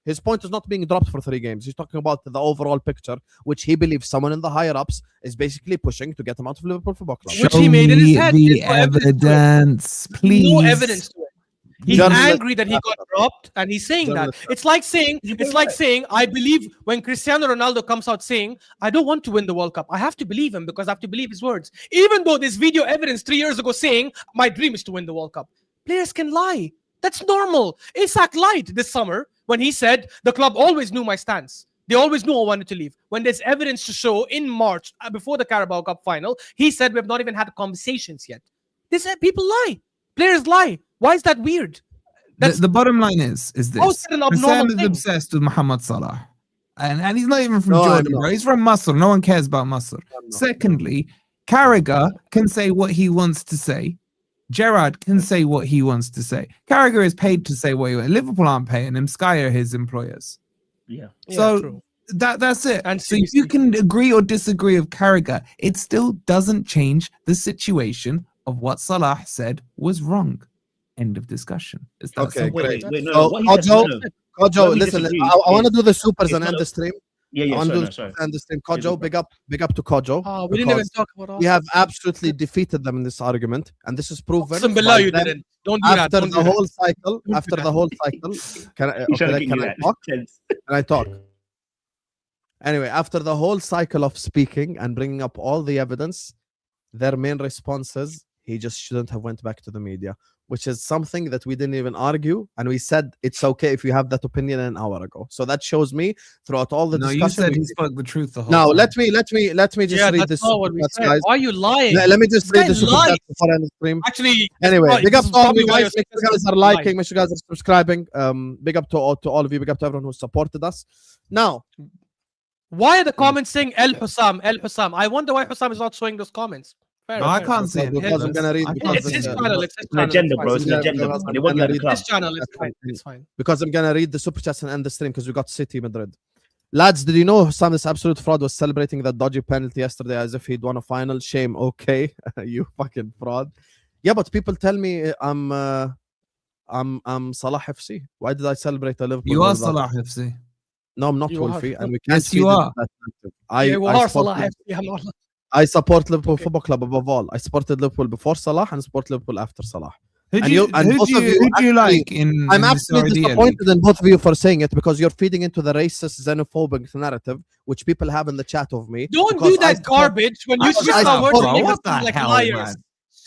His point is not being dropped for 3 games. He's talking about the overall picture, which he believes someone in the higher ups is basically pushing to get him out of Liverpool Football Club. Which Show he made in his me head. the There's no evidence to it. evidence, please. No evidence to it. He's Journalist- angry that he got dropped, and he's saying that. Journalist- It's like saying, I believe when Cristiano Ronaldo comes out saying, I don't want to win the World Cup. I have to believe him because I have to believe his words. Even though there's video evidence 3 years ago saying, my dream is to win the World Cup. Players can lie. That's normal. Isak lied this summer when he said the club always knew my stance. They always knew I wanted to leave. When there's evidence to show in March, before the Carabao Cup final, he said we have not even had conversations yet. People lie. Players lie. Why is that weird? The bottom line is How this: is that an abnormal Sam is thing? obsessed with Muhammad Salah, and he's not even from No, I'm Jordan, not. bro. He's from Masr. No one cares about Masr. Secondly, Carragher can say what he wants to say. Gerrard can say what he wants to say. Carragher is paid to say what he wants. Liverpool aren't paying him. Sky are his employers. Yeah. So true. that's it. And so CBC. you can agree or disagree with Carragher. It still doesn't change the situation of what Salah said was wrong. End of discussion. It's that Okay, simple. great. Wait, no. So, What he said, Kojo, What Kojo, we listen, disagree I want to is- do the supers it's and not end a- the stream. Yeah, I want to do the sorry. supers and end the stream. Yeah, Kojo, go. big up to Kojo. We didn't even because talk about we have absolutely defeated them in this argument, and this is proven. Some by below you them didn't. Don't do that. After Don't the do that. whole cycle, Don't after do the whole cycle, can I He's trying to okay, get can you I that. talk? Tense. Can I talk? Anyway, after the whole cycle of speaking and bringing up all the evidence, their main response is he just shouldn't have went back to the media, which is something that we didn't even argue, and we said it's okay if you have that opinion an hour ago. So that shows me throughout all the No, discussion. you said we- he spoke the truth the whole Now time. let me just read That's this not what we superchats, said. guys. Why are you lying? Let me just This read guy the super lies. chat before I end the stream. Actually, Anyway, big up this is to all of probably you why guys. you're Make sure you guys are lying. liking. Make sure you guys are subscribing. Big up to all of you. Big up to everyone who supported us. Now, Why are the comments saying El Husam? El Husam. I wonder why Husam is not showing those comments. Fair No, enough, I fair can't see it. because I'm gonna read. I because can't It's see his it. channel. It's his An channel. agenda, it's bro. It's fine. an agenda. Yeah, And they want you out of the yeah, club. His channel. It's fine. It's fine. because I'm gonna read the super chats and end the stream because we got City Madrid. Lads, did you know Sam, this absolute fraud, was celebrating that dodgy penalty yesterday as if he'd won a final? Shame. Okay, you fucking fraud. Yeah, but people tell me I'm Salah FC. Why did I celebrate a Liverpool? You are without- Salah FC. No, I'm not You are. Wolfie, and we can't Yes, feed you into are. that narrative. You I are support Salah FC. I'm not. I support Liverpool Okay. Football Club above all. I supported Liverpool before Salah and support Liverpool after Salah. Who And do you, you- and both of you who do you actually- like in I'm the actually Saudi disappointed league? in both of you for saying it because you're feeding into the racist, xenophobic narrative which people have in the chat of me. Don't because do I that support- garbage when you I- switch I our words support- and make What us the sound like hell, liars. man?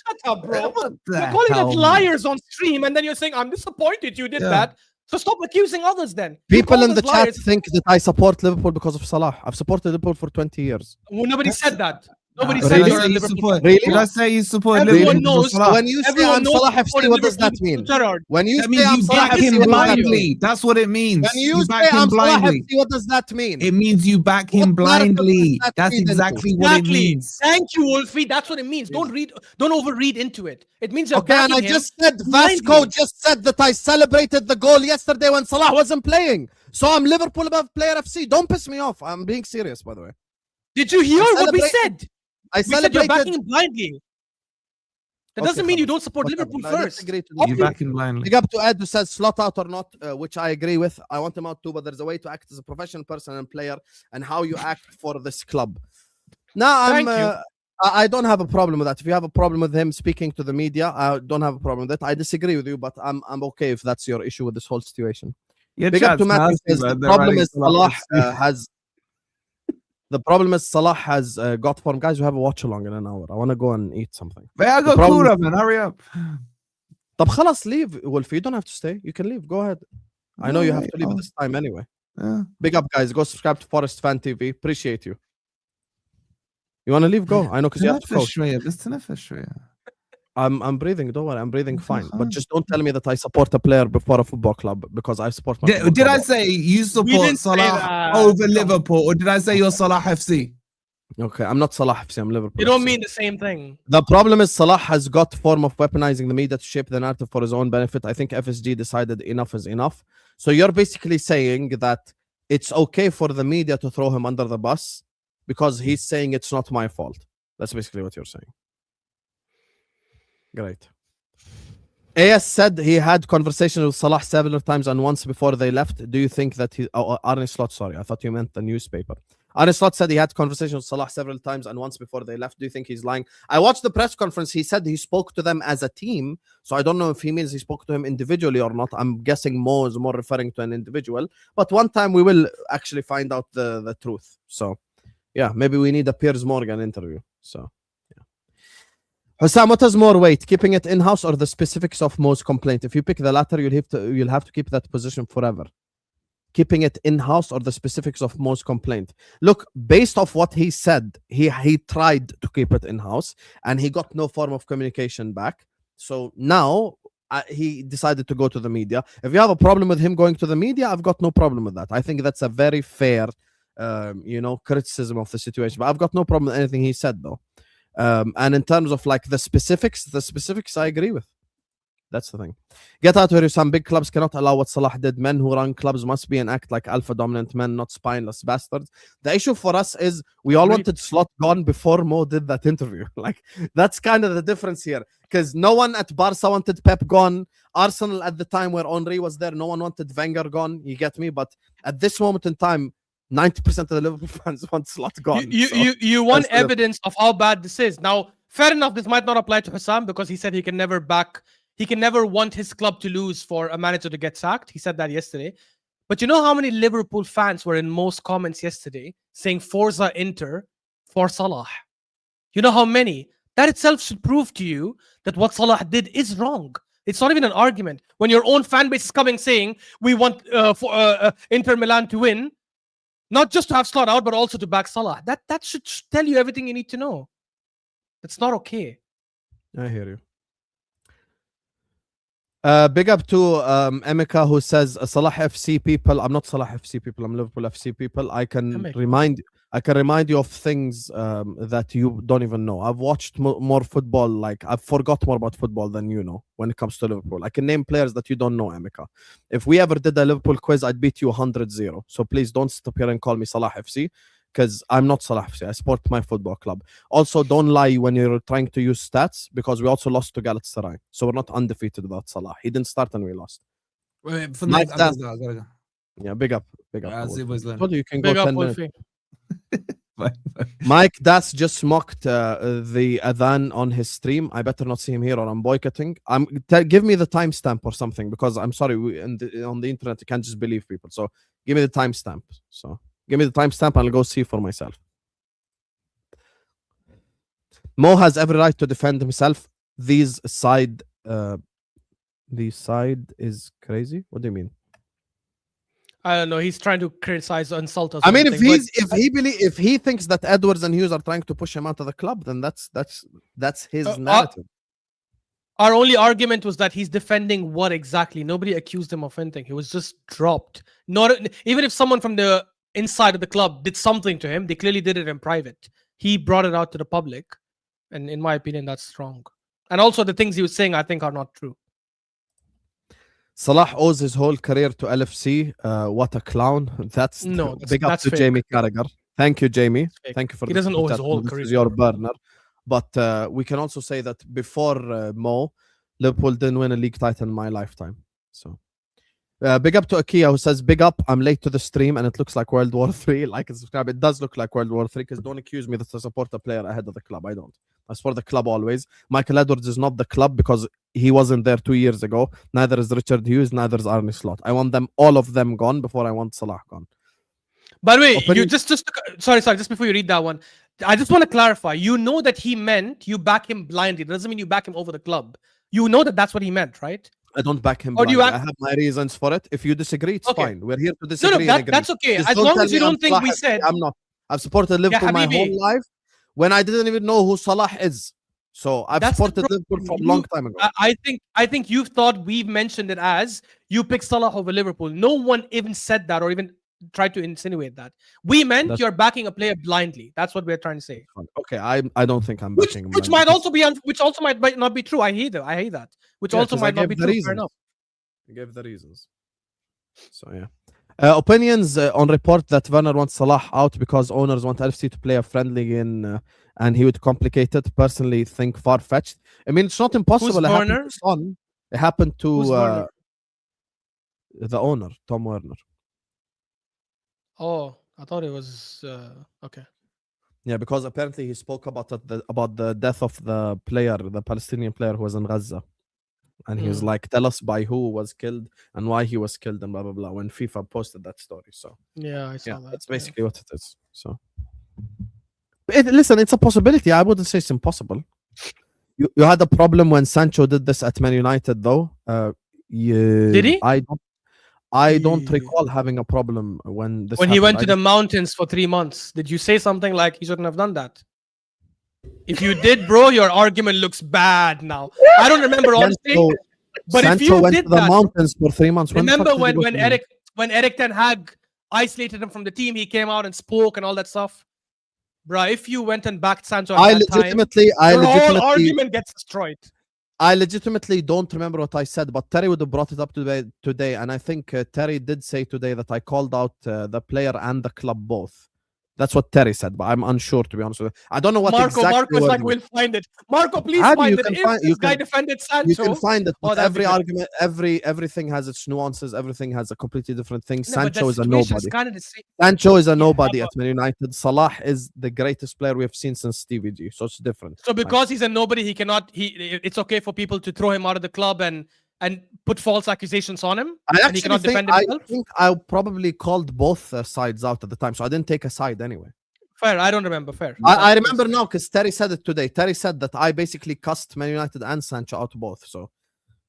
Shut up, bro. What the You're calling hell, us man? liars on stream, and then you're saying I'm disappointed you did Yeah. that. So stop accusing others then. You People called in the us chat liars. think that I support Liverpool because of Salah. I've supported Liverpool for 20 years. Well, nobody said that. Nobody Did said Really? you're a I say you Liverpool support? fan. Really? Did I say you support Everyone Liverpool? knows- Salah? When you say Everyone I'm knows Salah you FC, supported what does that Liverpool, mean? Gerrard. When you That say means I'm you Salah back FC, him what does that mean? blindly. That's what it means. When you say back him I'm Salah blindly. FC, what does that mean? It means you back What him narrative does blindly. that That's feed into? exactly what it Exactly. means. Thank you, Wolfie. That's what it means. Don't overread into it. It means you're Okay, and I backing him just said blindly. Vasco just said that I celebrated the goal yesterday when Salah wasn't playing. So I'm Liverpool above Player FC. Don't piss me off. I'm being serious, by the way. Did you hear what we celebrated- said? I We said you're celebrated. backing him blindly. That Okay, doesn't mean you خلاص. don't support Whatever. Liverpool I first. disagree to You this. back him blindly. Big up to Ed who says slot out or not, which I agree with. I want him out too, but there's a way to act as a professional person and player and how you act for this club. Now, Thank you. I don't have a problem with that. If you have a problem with him speaking to the media, I don't have a problem with that. I disagree with you, but I'm okay if that's your issue with this whole situation. Your Big up chat's to Matthew nasty, says the man. They're problem writing is Salah Salah FC. has. The problem is Salah has got form. Guys, we have a watch along in an hour. I want to go and eat something. But I got problem called is- up, man. Hurry up. طب خلاص leave, Wolfie. You don't have to stay. You can leave. Go ahead. I know you have to leave at Oh, this time anyway. yeah. Big up, guys. Go subscribe to Forest Fan TV. Appreciate you. You want to leave? Go. I know because you have to تنفس coach. شوية بس تنفس شوية. I'm breathing. Don't worry. I'm breathing Okay, fine. But fine. just don't tell me that I support a player before a football club because I support my football Did I club. say you support didn't say Salah that. over No. Liverpool, or did I say you're Salah FC? Okay, I'm not Salah FC. I'm Liverpool. You don't FC. mean the same thing. The problem is Salah has got form of weaponizing the media to shape the narrative for his own benefit. I think FSG decided enough is enough. So you're basically saying that it's okay for the media to throw him under the bus because he's saying it's not my fault. That's basically what you're saying. Great. AS said he had conversations with Salah several times and once before they left. Do you think that he... Oh, Arne Slot, sorry. I thought you meant the newspaper. Arne Slot said he had conversations with Salah several times and once before they left. Do you think he's lying? I watched the press conference. He said he spoke to them as a team. So I don't know if he means he spoke to him individually or not. I'm guessing Mo is more referring to an individual. But one time we will actually find out the truth. So, yeah, maybe we need a Piers Morgan interview. So... Husam, what has more weight, keeping it in-house or the specifics of Mo's complaint? If you pick the latter, you'll have to keep that position forever. Keeping it in-house or the specifics of Mo's complaint? Look, based off what he said, he tried to keep it in-house and he got no form of communication back. So now he decided to go to the media. If you have a problem with him going to the media, I've got no problem with that. I think that's a very fair, criticism of the situation. But I've got no problem with anything he said, though. And in terms of like the specifics I agree with. That's the thing. Get out of here. Some big clubs cannot allow what Salah did. Men who run clubs must be and act like alpha dominant men, not spineless bastards. The issue for us is we all wanted Slot gone before Mo did that interview. Like that's kind of the difference here. Because no one at Barca wanted Pep gone. Arsenal at the time where Henry was there, no one wanted Wenger gone. You get me? But at this moment in time, 90% of the Liverpool fans want Slot gone. You want that's the- evidence of how bad this is. Now, fair enough, this might not apply to Husam because he said he can never want his club to lose for a manager to get sacked. He said that yesterday. But you know how many Liverpool fans were in most comments yesterday saying Forza Inter for Salah? You know how many? That itself should prove to you that what Salah did is wrong. It's not even an argument. When your own fan base is coming saying we want Inter Milan to win, not just to have Slot out, but also to back Salah. That should tell you everything you need to know. That's not okay. I hear you. Big up to Emeka who says Salah FC people. I'm not Salah FC people. I'm Liverpool FC people. I can remind you of things that you don't even know. I've watched more football. Like I've forgot more about football than you know when it comes to Liverpool. I can name players that you don't know, Emeka. If we ever did a Liverpool quiz, I'd beat you 100-0. So please don't stop here and call me Salah FC because I'm not Salah FC. I support my football club. Also, don't lie when you're trying to use stats, because we also lost to Galatasaray. So we're not undefeated without Salah. He didn't start and we lost. Wait, for Mike, next, I gotta go. Yeah, big up. As it was I told you can go Big up, 10 minutes. Wolfie. Mike, that's just mocked the adhan on his stream. I better not see him here or I'm boycotting. Give me the timestamp or something, because I'm sorry, on the internet you can't just believe people. So give me the timestamp. So give me the timestamp and I'll go see for myself. Mo has every right to defend himself. This side is crazy. What do you mean? I don't know. He's trying to criticize, insult us. I or mean, something, if he thinks that Edwards and Hughes are trying to push him out of the club, then that's his narrative. Our only argument was that he's defending what exactly? Nobody accused him of anything. He was just dropped. Not even if someone from the inside of the club did something to him, they clearly did it in private. He brought it out to the public, and in my opinion, that's wrong. And also, the things he was saying, I think, are not true. Salah owes his whole career to LFC. What a clown! That's big up to fake. Jamie Carragher. Thank you, Jamie. Thank you for. He doesn't owe his whole career. This is your burner. But we can also say that before Mo, Liverpool didn't win a league title in my lifetime. So big up to Akia, who says, big up, I'm late to the stream and it looks like World War III. Like and subscribe. It does look like World War III, because don't accuse me that I support a player ahead of the club. I don't. I support the club always. Michael Edwards is not the club because he wasn't there 2 years ago. Neither is Richard Hughes, neither is Arne Slot. I want them, all of them, gone before I want Salah gone. By the way, you just sorry, just before you read that one, I just want to clarify. You know that he meant you back him blindly. That doesn't mean you back him over the club. You know that that's what he meant, right? I don't back him. Or do you I have my reasons for it. If you disagree, it's fine. We're here to disagree. No, that's okay. Just as long as you don't think we Salah. said. I'm not. I've supported Liverpool my whole life when I didn't even know who Salah is. So I've supported Liverpool from a long time ago. I think you thought we've mentioned it as you picked Salah over Liverpool. No one even said that or even tried to insinuate that. We meant you're backing a player blindly. That's what we're trying to say. Okay, I don't think I'm backing him. Which might also be which also might not be true. I hate that. Which also might not be true. Fair enough. I gave the reasons. So yeah. Opinions on report that Werner wants Salah out because owners want LFC to play a friendly in and he would complicate it. Personally, think far-fetched. I mean, it's not impossible. Who's Werner? It happened to the owner, Tom Werner. Oh, I thought it was okay. Yeah, because apparently he spoke about the death of the player, the Palestinian player who was in Gaza. And he was like, tell us by who was killed and why he was killed and blah, blah, blah, when FIFA posted that story. So, yeah, I saw that. That's basically what it is. So, listen, it's a possibility. I wouldn't say it's impossible. You had a problem when Sancho did this at Man United, though. Did he? I don't recall having a problem when this when happened. He went to the mountains for 3 months. Did you say something like he shouldn't have done that? If you did, bro, your argument looks bad now. I don't remember honestly. But Sancho if you went did to the mountains for 3 months. Remember when Eric Ten Hag isolated him from the team, he came out and spoke and all that stuff. Bro, if you went and backed Sancho, your whole argument gets destroyed. I legitimately don't remember what I said, but Terry would have brought it up today, and I think Terry did say today that I called out the player and the club both. That's what Terry said, but I'm unsure, to be honest with you. I don't know what Marco's like, we'll find it. Marco, please find it. If this guy defended Sancho, you can find it. But every argument, everything has its nuances. Everything has a completely different thing. Sancho is a nobody. Sancho is a nobody at Man United. Salah is the greatest player we have seen since Stevie G. So it's different. So because he's a nobody, he cannot. It's okay for people to throw him out of the club and put false accusations on him. I think I probably called both sides out at the time, so I didn't take a side anyway. Fair, I don't remember. Fair. I remember now because Terry said it today. Terry said that I basically cussed Man United and Sancho out both. So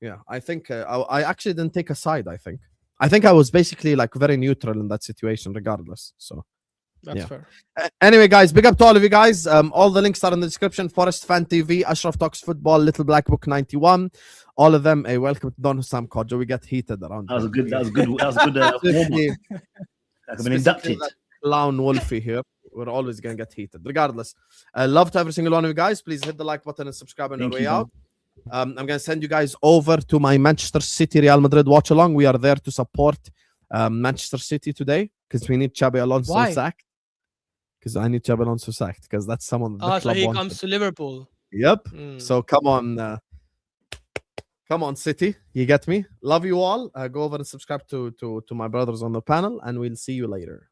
yeah, I think I actually didn't take a side. I think I was basically like very neutral in that situation, regardless. So. That's fair. Anyway, guys, big up to all of you guys. All the links are in the description. Forest Fan TV, Ashraf Talks Football, Little Black Book 91. All of them. Hey, welcome to Don Husam Kodjo. We get heated around. That was good. I've been inducted. Clown Wolfie here. We're always going to get heated. Regardless, love to every single one of you guys. Please hit the like button and subscribe on your way out. I'm going to send you guys over to my Manchester City Real Madrid watch along. We are there to support Manchester City today because we need Xabi Alonso sacked. because I need Xabi Alonso sacked because that's someone that the So club he wanted. comes to Liverpool. Yep. Mm. So come on, City. You get me? Love you all. Go over and subscribe to my brothers on the panel, and we'll see you later.